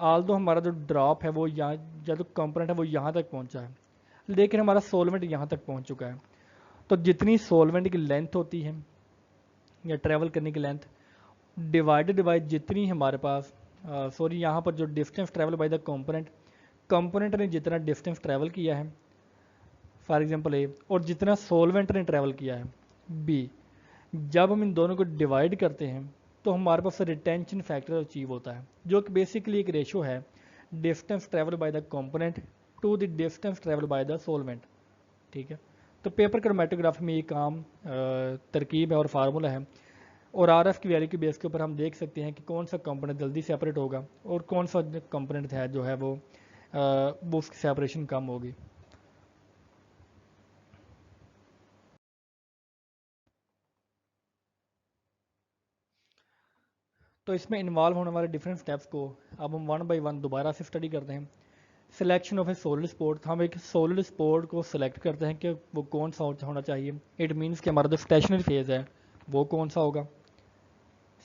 आल्दो हमारा जो ड्रॉप है वो यहाँ, जो कंपोनेंट है वो यहाँ तक पहुँचा है, लेकिन हमारा सोलवेंट यहाँ तक पहुँच चुका है। तो जितनी सोलवेंट की लेंथ होती है या ट्रैवल करने की लेंथ डिवाइडेड बाय जितनी हमारे पास सॉरी यहाँ पर जो distance travel by the component ने जितना डिस्टेंस ट्रैवल किया है फॉर एग्जांपल ए, और जितना सोलवेंट ने ट्रैवल किया है बी, जब हम इन दोनों को डिवाइड करते हैं तो हमारे पास रिटेंशन फैक्टर अचीव होता है, जो कि बेसिकली एक रेशो है distance travel by the component to the distance travel by the solvent. ठीक है, तो पेपर क्रोमेटोग्राफी में ये काम तरकीब है और फार्मूला है, और आरएफ की वैल्यू की बेस के ऊपर हम देख सकते हैं कि कौन सा कंपोनेंट जल्दी सेपरेट होगा और कौन सा कंपोनेंट है जो है वो उसकी सेपरेशन कम होगी। तो इसमें इन्वॉल्व होने वाले डिफरेंट स्टेप्स को अब हम वन बाय वन दोबारा से स्टडी करते हैं। Selection of A solid spot, हम एक सॉलिड स्पॉट को सिलेक्ट करते हैं कि वो कौन सा होना चाहिए। इट मीन्स कि हमारा जो स्टेशनरी फेज है वो कौन सा होगा।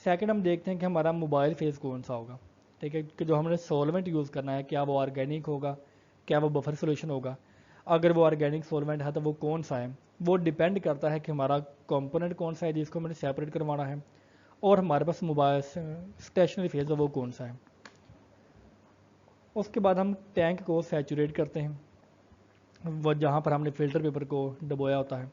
सेकंड हम देखते हैं कि हमारा मोबाइल फेज कौन सा होगा। ठीक है, कि जो हमने सॉल्वेंट यूज़ करना है क्या वो ऑर्गेनिक होगा, क्या वो बफर सोल्यूशन होगा। अगर वो ऑर्गेनिक सॉल्वेंट है तो वो कौन सा है, वो डिपेंड करता है कि हमारा कंपोनेंट कौन सा है जिसको मैंने सेपरेट करवाना है, और हमारे पास मोबाइल स्टेशनरी फेज है वो कौन सा है। उसके बाद हम टैंक को सैचुरेट करते हैं वो जहाँ पर हमने फिल्टर पेपर को डबोया होता है।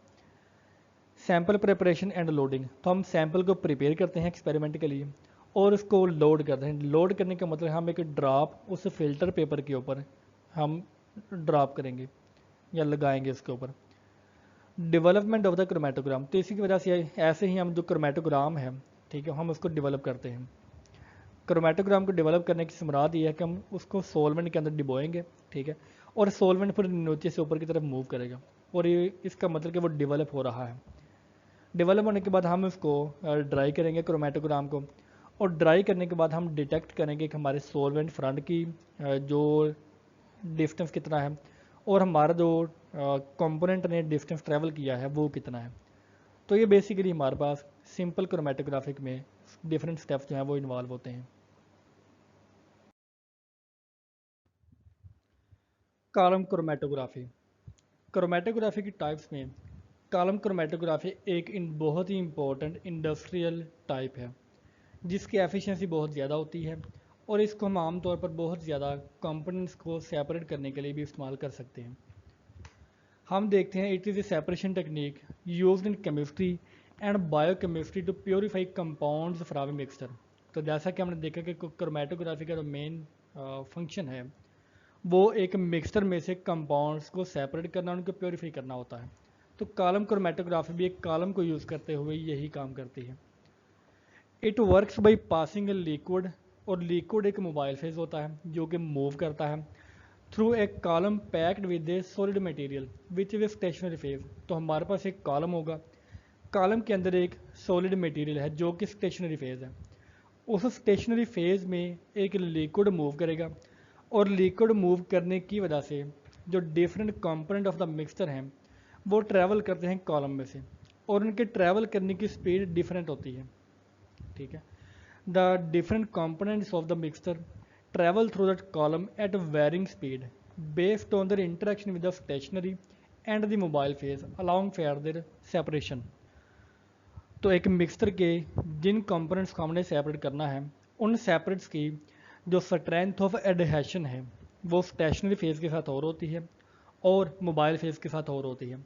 सैंपल प्रिपरेशन एंड लोडिंग, तो हम सैंपल को प्रिपेयर करते हैं एक्सपेरिमेंट के लिए और उसको लोड करते हैं। लोड करने का मतलब हम एक ड्रॉप उस फिल्टर पेपर के ऊपर हम ड्रॉप करेंगे या लगाएंगे उसके ऊपर। डेवलपमेंट ऑफ द क्रोमेटोग्राम, तो इसी की वजह से ऐसे ही हम जो क्रोमेटोग्राम है, ठीक है, हम उसको डेवलप करते हैं। क्रोमेटोग्राम को डेवलप करने की मुराद ये है कि हम उसको सोलवेंट के अंदर डिबोएंगे, ठीक है, और सोलवेंट फिर नीचे से ऊपर की तरफ मूव करेगा, और ये इसका मतलब कि वो डेवलप हो रहा है। डेवलप होने के बाद हम उसको ड्राई करेंगे क्रोमेटोग्राम को, और ड्राई करने के बाद हम डिटेक्ट करेंगे कि हमारे सोलवेंट फ्रंट की जो डिस्टेंस कितना है, और हमारा जो कंपोनेंट ने डिस्टेंस ट्रैवल किया है वो कितना है। तो ये बेसिकली हमारे पास सिंपल क्रोमेटोग्राफिक में डिफरेंट स्टेप्स जो हैं वो इन्वॉल्व होते हैं। कॉलम क्रोमेटोग्राफी, क्रोमेटोग्राफी की टाइप्स में कॉलम क्रोमेटोग्राफी एक बहुत ही इंपॉर्टेंट इंडस्ट्रियल टाइप है जिसकी एफिशिएंसी बहुत ज़्यादा होती है, और इसको हम आमतौर पर बहुत ज़्यादा कंपोनेंट्स को सेपरेट करने के लिए भी इस्तेमाल कर सकते हैं। हम देखते हैं it is a separation technique used in chemistry and biochemistry to purify compounds from a mixture. तो जैसा कि हमने देखा कि क्रोमेटोग्राफी का जो मेन फंक्शन है वो एक मिक्सचर में से कंपाउंड्स को सेपरेट करना, उनको प्योरीफाई करना होता है। तो कॉलम क्रोमेटोग्राफी भी एक कॉलम को यूज़ करते हुए यही काम करती है। It works by passing a liquid, और लिक्विड एक मोबाइल फेज होता है जो कि मूव करता है थ्रू एक column packed with A solid material which is a stationary phase. तो हमारे पास एक कॉलम होगा, कॉलम के अंदर एक सॉलिड मटेरियल है जो कि स्टेशनरी फेज है। उस स्टेशनरी फेज में एक लिक्विड मूव करेगा, और लिक्विड मूव करने की वजह से जो different component of the mixture हैं वो ट्रैवल करते हैं कॉलम में से, और उनके ट्रैवल करने की स्पीड डिफरेंट होती है, ठीक है। The different components of the mixture travel through that column at a varying speed based on their interaction with the stationary and the mobile phase along further separation। तो एक mixture के जिन components को हमने separate करना है उन separates की जो स्ट्रेंथ ऑफ एडहेशन है वो स्टेशनरी फेज के साथ और होती है और मोबाइल फेज के साथ और होती है।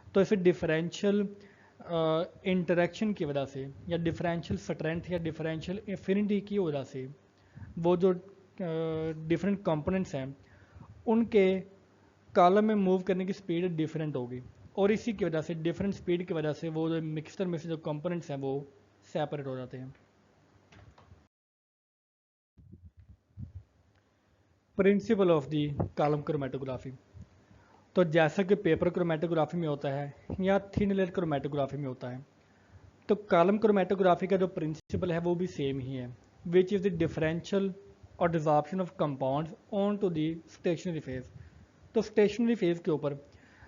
तो इसे डिफरेंशियल इंटरेक्शन की वजह से या डिफरेंशियल स्ट्रेंथ या डिफरेंशियल एफिनिटी की वजह से वो जो डिफरेंट कंपोनेंट्स हैं उनके कॉलम में मूव करने की स्पीड डिफरेंट होगी, और इसी की वजह से डिफरेंट स्पीड की वजह से वो जो मिक्सचर में से जो कंपोनेंट्स हैं वो सेपरेट हो जाते हैं। Principle of the column chromatography, तो जैसा कि पेपर क्रोमेटोग्राफी में होता है या थिन लेयर क्रोमेटोग्राफी में होता है, तो कॉलम क्रोमेटोग्राफी का जो प्रिंसिपल है वो भी सेम ही है, विच इज़ द डिफरेंशियल और desorption of compounds on to the stationary phase. तो स्टेशनरी फेज के ऊपर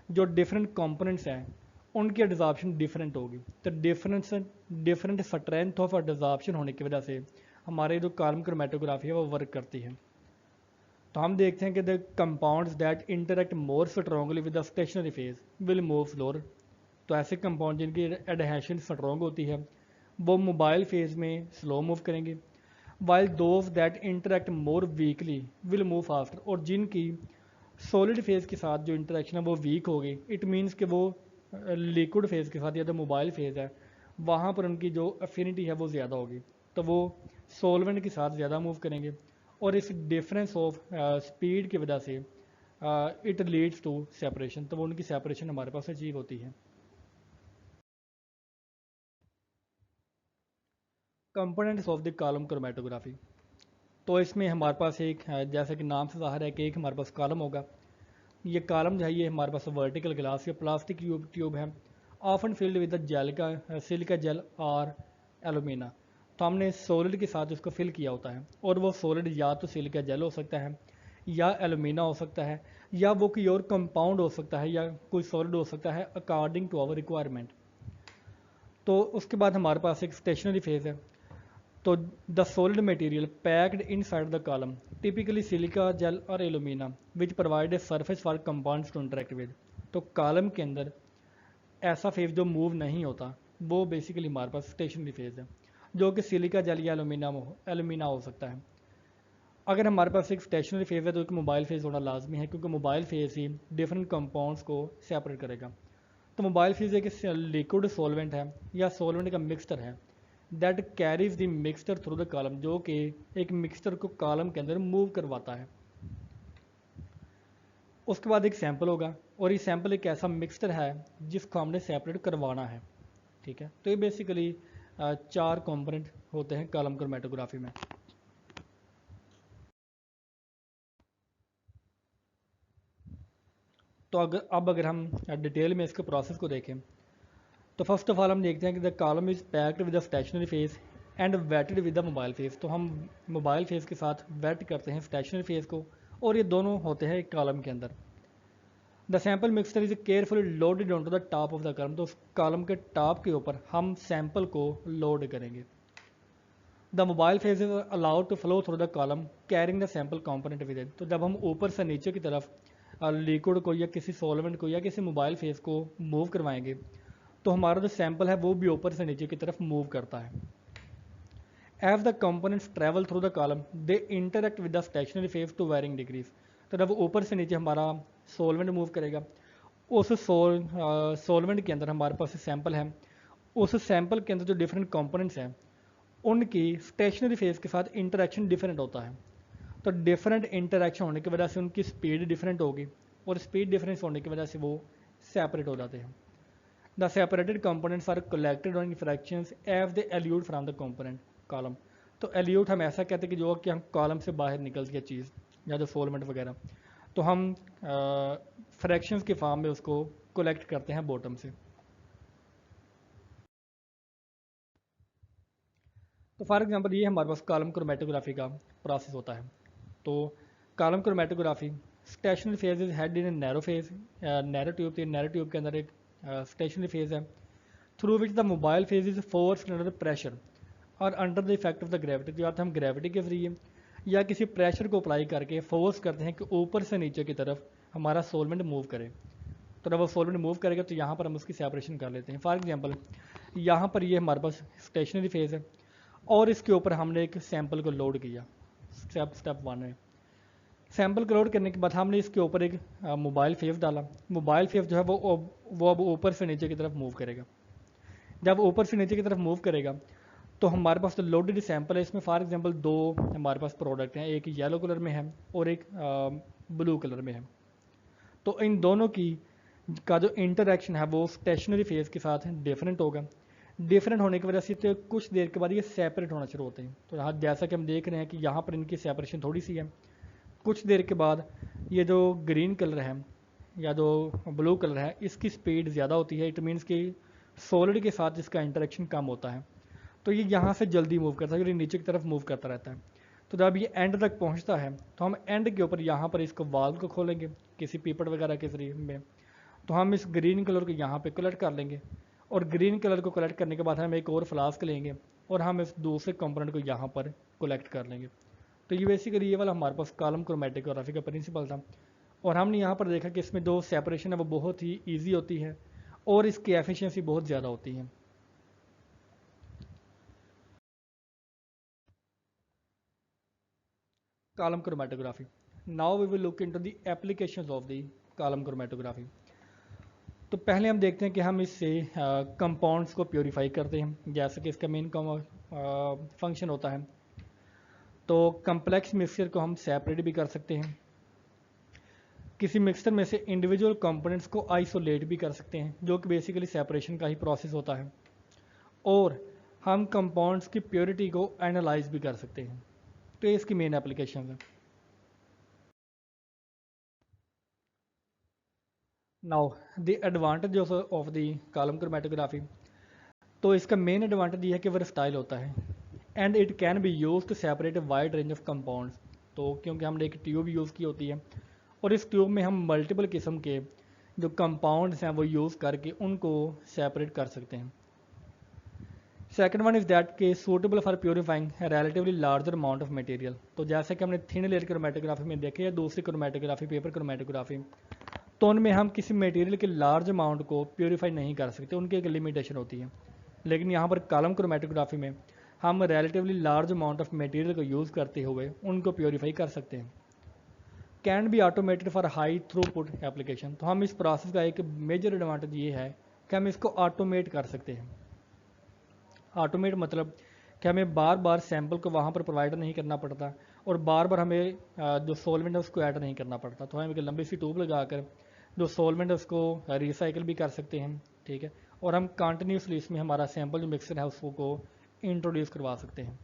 जो डिफरेंट कंपोनेंट्स हैं उनकी डिजॉर्प्शन डिफरेंट होगी। तो डिफरेंट स्ट्रेंथ ऑफ डिजॉर्प्शन होने की वजह से हमारे जो कॉलम क्रोमेटोग्राफी है वो वर्क करती है। तो हम देखते हैं कि the compounds that interact more strongly with the stationary phase will move slower. तो ऐसे कंपाउंड जिनकी एडहेशन स्ट्रॉन्ग होती है वो मोबाइल फेज में स्लो मूव करेंगे, while those that interact more weekly will move faster. और जिनकी सॉलिड फेज के साथ जो इंटरेक्शन है वो वीक होगी, इट मीन्स कि वो लिक्विड फेज के साथ या जो मोबाइल फेज है वहाँ पर उनकी जो अफिनिटी है वो ज़्यादा होगी, तो वो सॉल्वेंट के साथ ज़्यादा मूव करेंगे, और इस डिफरेंस ऑफ स्पीड की वजह से इट लीड्स टू सेपरेशन। तो वो उनकी सेपरेशन हमारे पास अचीव होती है। Components of the column chromatography, तो इसमें हमारे पास एक जैसे कि नाम से ज़ाहिर है कि एक हमारे पास कॉलम होगा। ये कॉलम जो है ये हमारे पास वर्टिकल ग्लास या प्लास्टिक ट्यूब है, ऑफन फिल्ड विद जेल का सिलिका जेल और एलुमिना। तो हमने सॉलिड के साथ उसको फिल किया होता है, और वो सॉलिड या तो सिलिका जेल हो सकता है या एलुमिना हो सकता है या वो कोई और कंपाउंड हो सकता है या कोई सॉलिड हो सकता है अकॉर्डिंग टू आवर रिक्वायरमेंट। तो उसके बाद हमारे पास एक स्टेशनरी फेज है। तो the solid material packed inside the column typically silica gel और alumina which provide a surface for compounds to interact with. तो कॉलम के अंदर ऐसा फेज जो मूव नहीं होता वो बेसिकली हमारे पास स्टेशनरी फेज है, जो कि सिलिका जेल या एलुमिना हो सकता है। अगर हमारे पास एक स्टेशनरी फेज है तो एक मोबाइल फेज होना लाजमी है, क्योंकि मोबाइल फेज ही डिफरेंट कंपाउंड्स को सेपरेट करेगा। तो मोबाइल फेज एक लिक्विड सॉल्वेंट है या सॉल्वेंट का मिक्सचर है that carries the mixture through the column, जो कि एक मिक्सचर को कॉलम के अंदर मूव करवाता है। उसके बाद एक सैंपल होगा, और ये सैंपल एक ऐसा मिक्सचर है जिसको हमने सेपरेट करवाना है, ठीक है। तो ये बेसिकली 4 कंपोनेंट होते हैं कॉलम क्रोमेटोग्राफी में। तो अगर हम डिटेल में इसके प्रोसेस को देखें तो फर्स्ट ऑफ ऑल हम देखते हैं कि the column is packed with the stationary phase and wetted with the mobile phase. तो हम मोबाइल फेस के साथ वेट करते हैं स्टेशनरी फेस को, और ये दोनों होते हैं एक कॉलम के अंदर। The sample mixture is carefully loaded on to the top of the column. तो उस कॉलम के टॉप के ऊपर हम सैंपल को लोड करेंगे। The mobile phase is allowed to flow through the column carrying the sample component with it. तो जब हम ऊपर से नीचे की तरफ लिक्विड को या किसी सॉल्वेंट को या किसी मोबाइल फेस को मूव करवाएंगे तो हमारा जो सैंपल है वो भी ऊपर से नीचे की तरफ मूव करता है। As the components travel through the column they interact with the stationary phase to varying degrees. तो जब ऊपर से नीचे हमारा सॉल्वेंट मूव करेगा, उस सॉल्वेंट के अंदर हमारे पास सैंपल है, उस सैंपल के अंदर जो डिफरेंट कंपोनेंट्स हैं उनकी स्टेशनरी फेस के साथ इंटरेक्शन डिफरेंट होता है। तो डिफरेंट इंटरेक्शन होने की वजह से उनकी स्पीड डिफरेंट होगी, और स्पीड डिफरेंस होने की वजह से वो सेपरेट हो जाते हैं। The separated components are collected on fractions as they elute from the component column. तो एल्यूट हम ऐसा कहते हैं कि जो कि हम कॉलम से बाहर निकलती है चीज़ या जो सॉल्वेंट वगैरह, तो हम फ्रैक्शंस के फॉर्म में उसको कलेक्ट करते हैं बॉटम से। तो फॉर एग्जांपल ये हमारे पास कॉलम क्रोमेटोग्राफी का प्रोसेस होता है। तो column chromatography stationary phase is held in narrow phase, narrow tube, narrow tube के अंदर एक स्टेशनरी फेज है through which the mobile phase is force under the pressure और under the effect of the gravity. तो या तो हम gravity के जरिए या किसी प्रेशर को अप्लाई करके फोर्स करते हैं कि ऊपर से नीचे की तरफ हमारा सॉल्वेंट मूव करे। तो जब वो सॉल्वेंट मूव करेगा तो यहाँ पर हम उसकी सेपरेशन कर लेते हैं। फॉर एग्जांपल यहाँ पर ये हमारे पास स्टेशनरी फेज है और इसके ऊपर हमने एक सैंपल को लोड किया। स्टेप 1 है, सैंपल को लोड करने के बाद हमने इसके ऊपर एक मोबाइल फेस डाला। मोबाइल फेस जो है वो अब ऊपर से नीचे की तरफ मूव करेगा। जब ऊपर से नीचे की तरफ मूव करेगा तो हमारे पास जो लोडेड सैंपल है इसमें फॉर एग्जांपल दो हमारे पास प्रोडक्ट हैं, एक येलो कलर में है और एक ब्लू कलर में है। तो इन दोनों की का जो इंटरेक्शन है वो स्टेशनरी फेज के साथ डिफरेंट होगा। डिफरेंट होने की वजह से तो कुछ देर के बाद ये सेपरेट होना शुरू होते हैं। तो यहाँ जैसा कि हम देख रहे हैं कि यहाँ पर इनकी सेपरेशन थोड़ी सी है। कुछ देर के बाद ये जो ग्रीन कलर है या जो ब्लू कलर है इसकी स्पीड ज़्यादा होती है। इट मीन्स कि सॉलिड के साथ इसका इंटरेक्शन कम होता है, तो ये यहाँ से जल्दी मूव करता है, ये नीचे की तरफ मूव करता रहता है। तो जब ये एंड तक पहुँचता है तो हम एंड के ऊपर यहाँ पर इसको वाल्व को खोलेंगे किसी पीपट वगैरह के जरिए में। तो हम इस ग्रीन कलर को यहाँ पे कलेक्ट कर लेंगे, और ग्रीन कलर को कलेक्ट करने के बाद हम एक और फ्लास्क लेंगे और हम इस दूसरे कंपोनेंट को यहाँ पर कलेक्ट कर लेंगे। तो ये बेसिकली ये वाला हमारे पास कॉलम क्रोमेटोग्राफी का प्रिंसिपल था। और हमने यहाँ पर देखा कि इसमें जो सेपरेशन है वो बहुत ही ईजी होती है और इसकी एफिशिएंसी बहुत ज़्यादा होती है। Column chromatography, now we will look into the applications of the column chromatography. तो पहले हम देखते हैं कि हम इससे कंपाउंड्स को प्योरीफाई करते हैं, जैसे कि इसका मेन फंक्शन होता है। तो कम्प्लेक्स मिक्सचर को हम सेपरेट भी कर सकते हैं, किसी मिक्सचर में से इंडिविजुअल कंपोनेंट्स को आइसोलेट भी कर सकते हैं, जो कि बेसिकली सेपरेशन का ही प्रोसेस होता है। और हम कंपाउंड्स की प्योरिटी को एनालाइज भी कर सकते हैं। तो ये इसकी मेन एप्लीकेशन है। Now the advantage of the column chromatography, तो इसका मेन एडवांटेज ये है कि वर्सटाइल होता है and it can be use to separate wide range of compounds. तो क्योंकि हमने एक ट्यूब यूज़ की होती है और इस ट्यूब में हम मल्टीपल किस्म के जो कंपाउंड्स हैं वो यूज़ करके उनको सेपरेट कर सकते हैं। सेकेंड वन इज़ दैट के suitable for purifying relatively larger amount of material. तो जैसे कि हमने थिन लेयर क्रोमेटोग्राफी में देखे या दूसरी क्रोमेटोग्राफी पेपर क्रोमेटोग्राफी, तो उनमें हम किसी मटेरियल के लार्ज अमाउंट को प्योरीफाई नहीं कर सकते, उनकी एक लिमिटेशन होती है। लेकिन यहाँ पर कॉलम क्रोमेटोग्राफी में हम relatively large amount of material को यूज़ करते हुए उनको प्योरीफाई कर सकते हैं। Can be automated for high throughput application, तो हम इस प्रोसेस का एक मेजर एडवांटेज ये है कि हम इसको ऑटोमेट कर सकते हैं। ऑटोमेट मतलब कि हमें बार बार सैंपल को वहाँ पर प्रोवाइड नहीं करना पड़ता और बार बार हमें जो सॉल्वेंट है उसको ऐड नहीं करना पड़ता। तो हम एक लंबी सी ट्यूब लगाकर जो सॉल्वेंट है उसको रिसाइकिल भी कर सकते हैं, ठीक है। और हम कंटिन्यूसली इसमें हमारा सैंपल जो मिक्सर है उसको इंट्रोड्यूस करवा सकते हैं।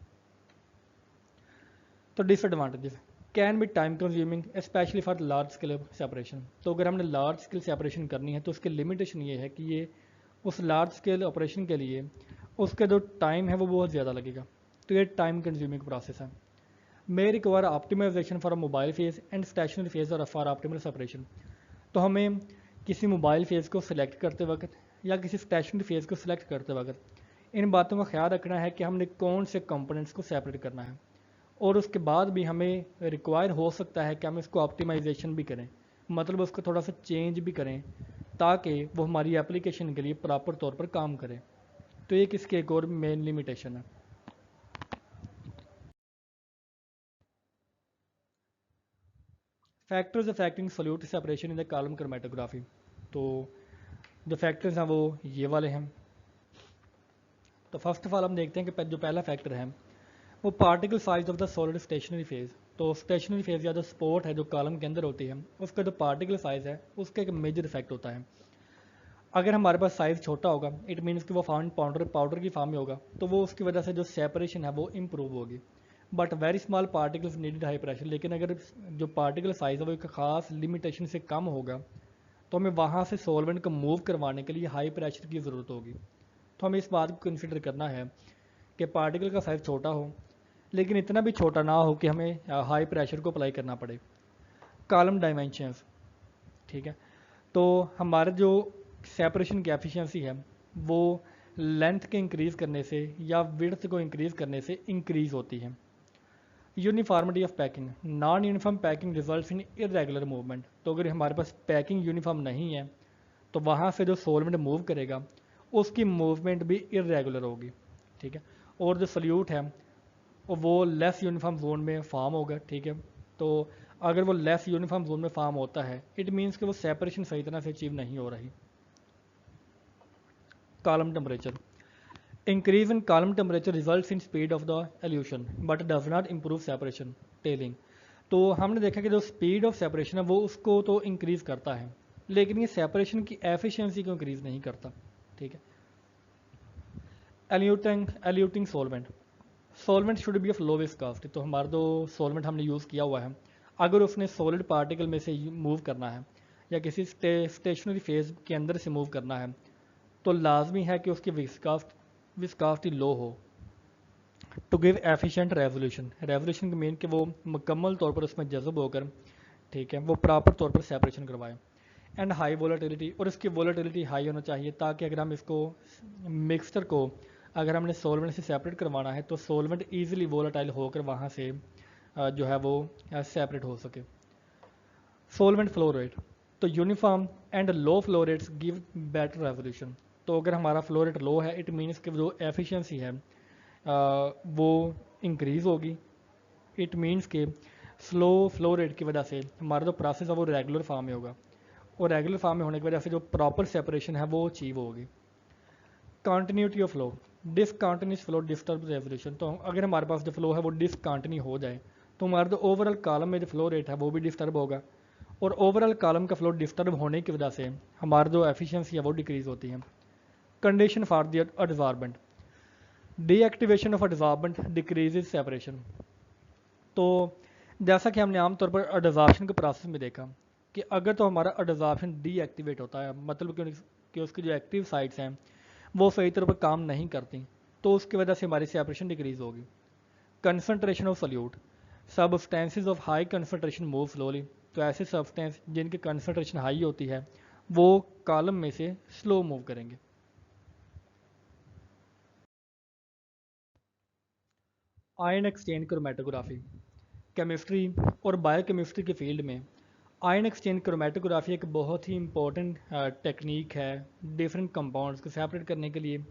तो disadvantages, can be time consuming specially for large scale separation. तो अगर हमने लार्ज स्केल सेपरेशन करनी है तो उसकी लिमिटेशन ये है कि ये उस लार्ज स्केल ऑपरेशन के लिए उसका जो टाइम है वो बहुत ज़्यादा लगेगा, तो ये टाइम कंज्यूमिंग प्रोसेस है। May require optimisation for a mobile phase and stationary phase और फॉर ऑप्टिमल सेपरेशन। तो हमें किसी मोबाइल फेज़ को सिलेक्ट करते वक्त या किसी स्टेशनरी फेज़ को सिलेक्ट करते वक्त इन बातों का ख्याल रखना है कि हमने कौन से कंपोनेंट्स को सेपरेट करना है, और उसके बाद भी हमें रिक्वायर हो सकता है कि हम इसको ऑप्टिमाइजेशन भी करें, मतलब उसको थोड़ा सा चेंज भी करें ताकि वो हमारी एप्लीकेशन के लिए प्रॉपर तौर पर काम करे। तो ये किसकी एक और मेन लिमिटेशन है। Factors affecting solute separation in the column chromatography. तो जो फैक्टर्स हैं वो ये वाले हैं। तो फर्स्ट ऑफ ऑल हम देखते हैं कि जो पहला फैक्टर है वो particle size of the solid stationery phase. तो स्टेशनरी फेज या जो स्पोर्ट है जो कॉलम के अंदर होती है उसका जो पार्टिकल साइज है उसका एक मेजर इफेक्ट होता है। अगर हमारे पास साइज़ छोटा होगा इट मीन्स कि वो फाइन पाउडर की फॉर्म में होगा, तो वो उसकी वजह से जो सेपरेशन है वो इम्प्रूव होगी। But very small particles needed high pressure. लेकिन अगर जो पार्टिकल साइज़ है वो एक ख़ास लिमिटेशन से कम होगा तो हमें वहाँ से सॉल्वेंट को मूव करवाने के लिए हाई प्रेशर की ज़रूरत होगी। तो हमें इस बात को कंसिडर करना है कि पार्टिकल का साइज़ छोटा हो लेकिन इतना भी छोटा ना हो कि हमें हाई प्रेशर को अप्लाई करना पड़े। कॉलम डायमेंशंस, ठीक है। तो हमारे जो सेपरेशन की एफिशिएंसी है वो लेंथ के इंक्रीज़ करने से या विड्थ को इंक्रीज़ करने से इंक्रीज़ होती है। Uniformity of packing, non uniform packing results in irregular movement. तो अगर हमारे पास पैकिंग यूनिफॉर्म नहीं है तो वहाँ से जो सोलवेंट मूव करेगा उसकी मूवमेंट भी इरेगुलर होगी, ठीक है। और जो सल्यूट है वो लेस यूनिफॉर्म जोन में फॉर्म होगा, ठीक है। तो अगर वो लेस यूनिफॉर्म जोन में फॉर्म होता है इट मीन्स कि वो सेपरेशन सही तरह से अचीव नहीं हो रही। Column temperature, increase in column temperature results in speed of the elution but does not improve separation tailing. तो हमने देखा कि जो स्पीड ऑफ सेपरेशन है वो उसको तो इंक्रीज़ करता है लेकिन ये सेपरेशन की एफिशिएंसी को इंक्रीज़ नहीं करता, ठीक है। Eluting solvent, solvent should be of low viscosity. तो हमारा जो सोलवेंट हमने यूज़ किया हुआ है अगर उसने सॉलिड पार्टिकल में से मूव करना है या किसी स्टेशनरी फेज के अंदर से मूव करना है तो लाजमी है कि उसकी विस्कोसिटी लो हो to give efficient revolution. Revolution का मीन कि वो मुकम्मल तौर पर उसमें जज्ब होकर, ठीक है, वो प्रॉपर तौर पर सेपरेशन करवाएं। एंड हाई वोलेटिलिटी, और इसकी वोलेटिलिटी हाई होना चाहिए ताकि अगर हम इसको मिक्सचर को अगर हमने सोलवेंट से सेपरेट करवाना है तो सोलवेंट ईजिली वोलेटाइल होकर वहाँ से जो है वो सेपरेट हो सके। सोलवेंट फ्लो रेट, तो uniform and low flow rates give better revolution. तो अगर हमारा फ्लो रेट लो है इट मीन्स कि जो एफिशिएंसी है वो इंक्रीज़ होगी। इट मीन्स कि स्लो फ्लो रेट की वजह से हमारा जो प्रोसेस है वो रेगुलर फॉर्म में होगा और रेगुलर फॉर्म में होने की वजह से जो प्रॉपर सेपरेशन है वो अचीव होगी। Continuity of flow, discontinuous flow disturb revolution. तो अगर हमारे पास जो फ्लो है वो डिसकॉन्टिन्यू हो जाए तो हमारा जो ओवरऑल कॉलम में जो फ्लो रेट है वो भी डिस्टर्ब होगा और ओवरऑल कॉलम का फ्लो डिस्टर्ब होने की वजह से हमारा जो एफिशिएंसी है वो डिक्रीज़ होती है। Condition for the adsorbent, deactivation of adsorbent decreases separation. तो जैसा कि हमने आमतौर पर एडजॉर्प्शन के प्रोसेस में देखा कि अगर तो हमारा एडजॉर्प्शन डीएक्टिवेट होता है मतलब कि उसकी जो एक्टिव साइट्स हैं वो सही तरह पर काम नहीं करती तो उसकी वजह से हमारी सेपरेशन डिक्रीज़ होगी। Concentration of solute, substances of high concentration move slowly. तो ऐसे सब्सटेंस जिनकी कंसनट्रेशन हाई होती है वो कॉलम में से स्लो मूव करेंगे। आयन एक्सचेंज क्रोमेटोग्राफी, केमिस्ट्री और बायोकेमिस्ट्री के फील्ड में आयन एक्सचेंज क्रोमेटोग्राफी एक बहुत ही इंपॉर्टेंट टेक्निक है डिफरेंट कंपाउंड्स को सेपरेट करने के लिए,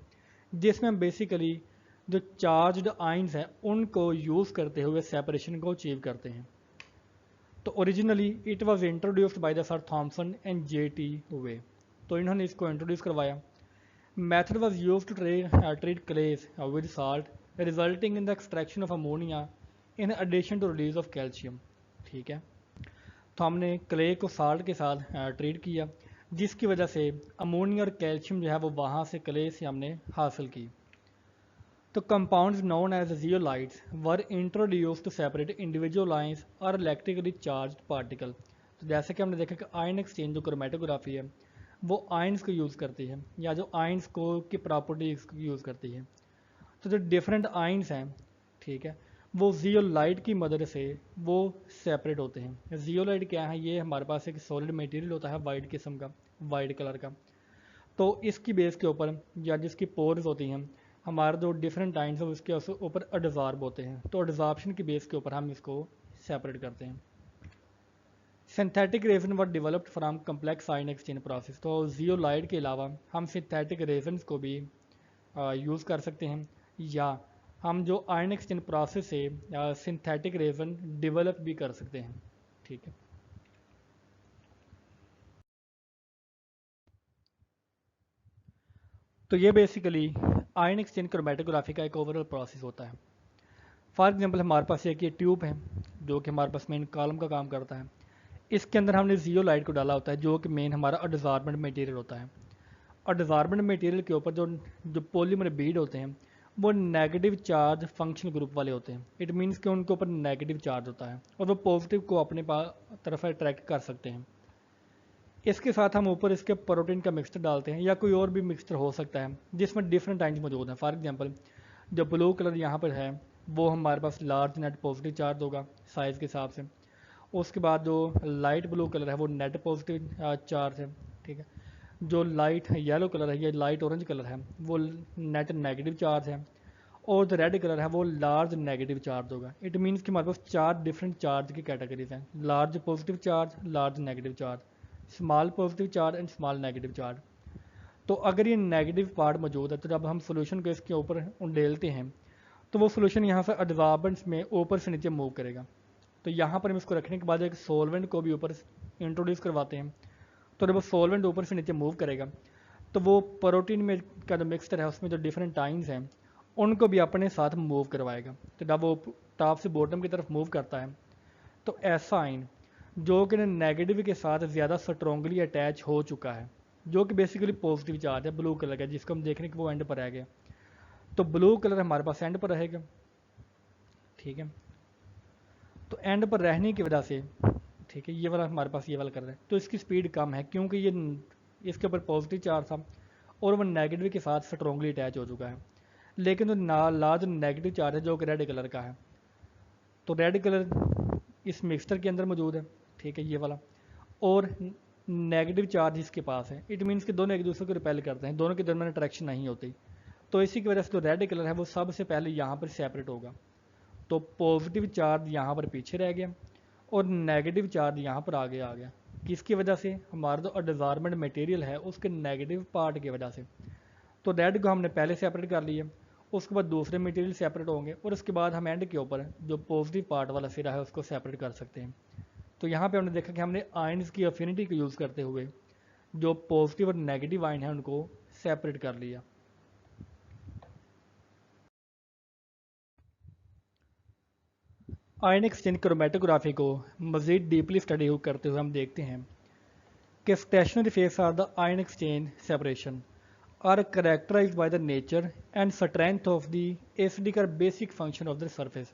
जिसमें हम बेसिकली जो चार्ज्ड आयन्स हैं उनको यूज़ करते हुए सेपरेशन को अचीव करते हैं। तो originally it was introduced by the sir Thomson and J T. Way. तो इन्होंने इसको इंट्रोड्यूस करवाया। Method was used to treat clays with salt resulting in the extraction of ammonia in addition to release of calcium, ठीक है। तो हमने clay को salt के साथ ट्रीट किया जिसकी वजह से अमोनिया और कैल्शियम जो है वो वहाँ से क्ले से हमने हासिल की। तो compounds known as zeolites were introduce to separate individual ions और इलेक्ट्रिकली चार्ज पार्टिकल। तो जैसे कि हमने देखा कि आयन एक्सचेंज जो क्रोमेटोग्राफी है वो आयंस को यूज़ करती है या जो आयंस को की प्रॉपर्टीज को यूज़ करती है। तो जो डिफरेंट आयंस हैं, ठीक है, वो जियोलाइट की मदद से वो सेपरेट होते हैं। जियोलाइट क्या है? ये हमारे पास एक सॉलिड मटेरियल होता है वाइट किस्म का, वाइट कलर का। तो इसकी बेस के ऊपर या जिसकी पोर्स होती हैं, हमारे जो डिफरेंट आयंस है उसके ऊपर एडजॉर्ब होते हैं। तो एडजॉर्प्शन की बेस के ऊपर हम इसको सेपरेट करते हैं। Synthetic resin were developed from complex ion exchange process. तो जियोलाइट के अलावा हम सिंथेटिक रेजन्स को भी यूज़ कर सकते हैं, या हम जो आयन एक्सचेंज प्रोसेस से सिंथेटिक रेजन डेवलप भी कर सकते हैं। ठीक है, तो ये बेसिकली आयन एक्सचेंज क्रोमेटोग्राफी का एक ओवरऑल प्रोसेस होता है। फॉर एग्जांपल हमारे पास एक ये ट्यूब है जो कि हमारे पास मेन कॉलम का काम करता है। इसके अंदर हमने जियोलाइट को डाला होता है जो कि मेन हमारा अडजॉर्बेंट मटेरियल होता है। अडजॉर्बेंट मटेरियल के ऊपर जो जो पॉलीमर बीड होते हैं वो नेगेटिव चार्ज फंक्शन ग्रुप वाले होते हैं। इट मीन्स कि उनके ऊपर नेगेटिव चार्ज होता है और वो पॉजिटिव को अपने तरफ अट्रैक्ट कर सकते हैं। इसके साथ हम ऊपर इसके प्रोटीन का मिक्सचर डालते हैं या कोई और भी मिक्सचर हो सकता है जिसमें डिफरेंट आयंस मौजूद हैं। फॉर एग्जांपल जो ब्लू कलर यहाँ पर है वो हमारे पास लार्ज नेट पॉजिटिव चार्ज होगा साइज़ के हिसाब से। उसके बाद जो लाइट ब्लू कलर है वो नेट पॉजिटिव चार्ज है। ठीक है, जो लाइट येलो कलर है या लाइट ऑरेंज कलर है वो नेट नेगेटिव चार्ज है, और जो रेड कलर है वो लार्ज नेगेटिव चार्ज होगा। इट मीन्स कि हमारे पास चार डिफरेंट चार्ज की कैटेगरीज हैं, large positive charge, large negative charge, small positive charge and small negative charge. तो अगर ये नेगेटिव पार्ट मौजूद है तो जब हम सोल्यूशन को इसके ऊपर उंडेलते हैं तो वो सोल्यूशन यहाँ से एडजॉर्बेंट्स में ऊपर से नीचे मूव करेगा। तो यहाँ पर हम इसको रखने के बाद एक सॉल्वेंट को भी ऊपर इंट्रोड्यूस करवाते हैं। तो जब वो सॉल्वेंट ऊपर से नीचे मूव करेगा तो वो प्रोटीन में का जो मिक्सचर है उसमें जो डिफरेंट आयंस हैं उनको भी अपने साथ मूव करवाएगा। तो जब वो टॉप से बॉटम की तरफ मूव करता है तो ऐसा आयन जो कि नेगेटिव के साथ ज़्यादा स्ट्रोंगली अटैच हो चुका है, जो कि बेसिकली पॉजिटिव चार्ज है ब्लू कलर का, जिसको हम देख रहे हैं कि वो एंड पर रह गया। तो ब्लू कलर हमारे पास एंड पर रहेगा। ठीक है, तो एंड पर रहने की वजह से, ठीक है, ये वाला हमारे पास ये वाला कर रहा है तो इसकी स्पीड कम है क्योंकि ये इसके ऊपर पॉजिटिव चार्ज था और वो नेगेटिव के साथ स्ट्रोंगली अटैच हो चुका है। लेकिन जो लार्ज नेगेटिव चार्ज है जो कि रेड कलर का है, तो रेड कलर इस मिक्सचर के अंदर मौजूद है। ठीक है, ये वाला, और नेगेटिव चार्ज इसके पास है। इट मीन्स कि दोनों एक दूसरे को रिपेल करते हैं, दोनों के दरमियान अट्रैक्शन नहीं होती। तो इसी की वजह से जो रेड कलर है वो सबसे पहले यहाँ पर सेपरेट होगा। तो पॉजिटिव चार्ज यहाँ पर पीछे रह गया और नेगेटिव चार्ज यहाँ पर आगे आ गया। किसकी वजह से? हमारा जो एडजॉर्बेंट मटेरियल है उसके नेगेटिव पार्ट की वजह से। तो रेड को हमने पहले सेपरेट कर लिया, उसके बाद दूसरे मटेरियल सेपरेट होंगे और उसके बाद हम एंड के ऊपर जो पॉजिटिव पार्ट वाला सिरा है उसको सेपरेट कर सकते हैं। तो यहाँ पे हमने देखा कि हमने आयंस की अफिनिटी को यूज़ करते हुए जो पॉजिटिव और नेगेटिव आयन है उनको सेपरेट कर लिया। आयन एक्सचेंज क्रोमेटोग्राफी को मज़ीद डीपली स्टडी करते हुए हम देखते हैं कि stationary phase are the ion exchange separation are characterized by the nature and strength of the acidic or basic function of the surface।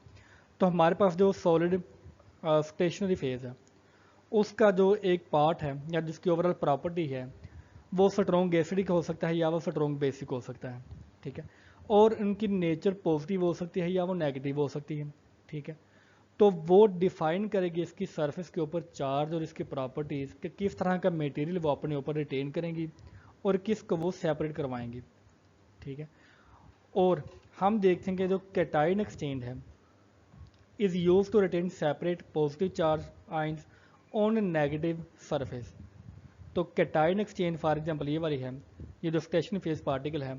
तो हमारे पास जो सॉलिड स्टेशनरी फेज है उसका जो एक पार्ट है या जिसकी ओवरऑल प्रॉपर्टी है वो स्ट्रॉन्ग एसिडिक हो सकता है या वो स्ट्रॉन्ग बेसिक हो सकता है। ठीक है, और उनकी नेचर पॉजिटिव हो सकती है या वो नेगेटिव हो सकती है। ठीक है, तो वो डिफाइन करेगी इसकी सरफेस के ऊपर चार्ज और इसकी प्रॉपर्टीज़ कि किस तरह का मटेरियल वो अपने ऊपर रिटेन करेंगी और किस को वो सेपरेट करवाएंगी। ठीक है, और हम देखते हैं कि जो कैटायन एक्सचेंज है is used to retain separate positive charge ions on negative surface. तो कैटायन एक्सचेंज फॉर एग्जांपल ये वाली है, ये जो स्टेशनरी फेज पार्टिकल है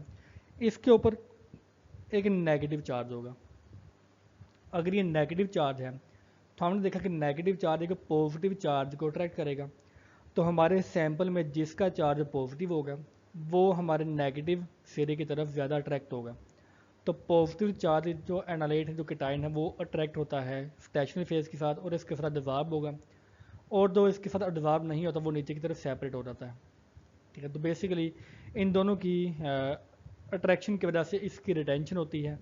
इसके ऊपर एक नेगेटिव चार्ज होगा। अगर ये नेगेटिव चार्ज है तो हमने देखा कि नेगेटिव चार्ज एक पॉजिटिव चार्ज को अट्रैक्ट करेगा। तो हमारे सैंपल में जिसका चार्ज पॉजिटिव होगा वो हमारे नेगेटिव सिरे की तरफ ज़्यादा अट्रैक्ट होगा। तो पॉजिटिव चार्ज जो एनालाइट है जो कैटायन है वो अट्रैक्ट होता है स्टेशनरी फेज के साथ और इसके साथ डिज़ॉल्व होगा, और जो इसके साथ डिज़ॉल्व नहीं होता वो नीचे की तरफ सेपरेट हो जाता है। ठीक है, तो बेसिकली इन दोनों की अट्रैक्शन की वजह से इसकी रिटेंशन होती है।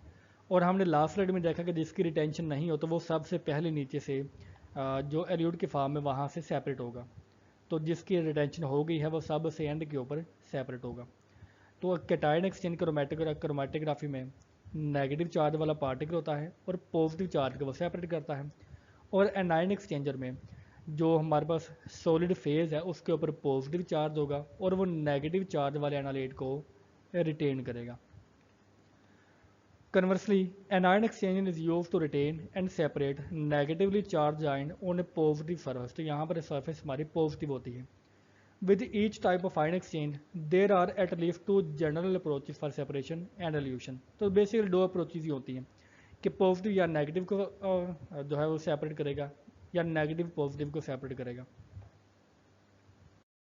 और हमने लास्ट स्लाइड में देखा कि जिसकी रिटेंशन नहीं हो तो वो सबसे पहले नीचे से जो एल्यूड की फॉर्म है वहाँ से सेपरेट होगा। तो जिसकी रिटेंशन हो गई है वो सबसे एंड के ऊपर सेपरेट होगा। तो कैटायन एक्सचेंज क्रोमैटोग्राफी में नेगेटिव चार्ज वाला पार्टिकल होता है और पॉजिटिव चार्ज को वो सेपरेट करता है। और एनायन एक्सचेंजर में जो हमारे पास सॉलिड फेज है उसके ऊपर पॉजिटिव चार्ज होगा और वो नेगेटिव चार्ज वाले एनालाइट को रिटेन करेगा। Conversely, anion exchange is used to retain and separate negatively charged ion on a positive surface। तो यहाँ पर surface हमारी पॉजिटिव होती है। With each type of ion exchange, there are at least two general approaches for separation and elution। तो basically दो approaches ही होती हैं कि पॉजिटिव या नेगेटिव को जो है वो सेपरेट करेगा या नेगेटिव पॉजिटिव को सेपरेट करेगा।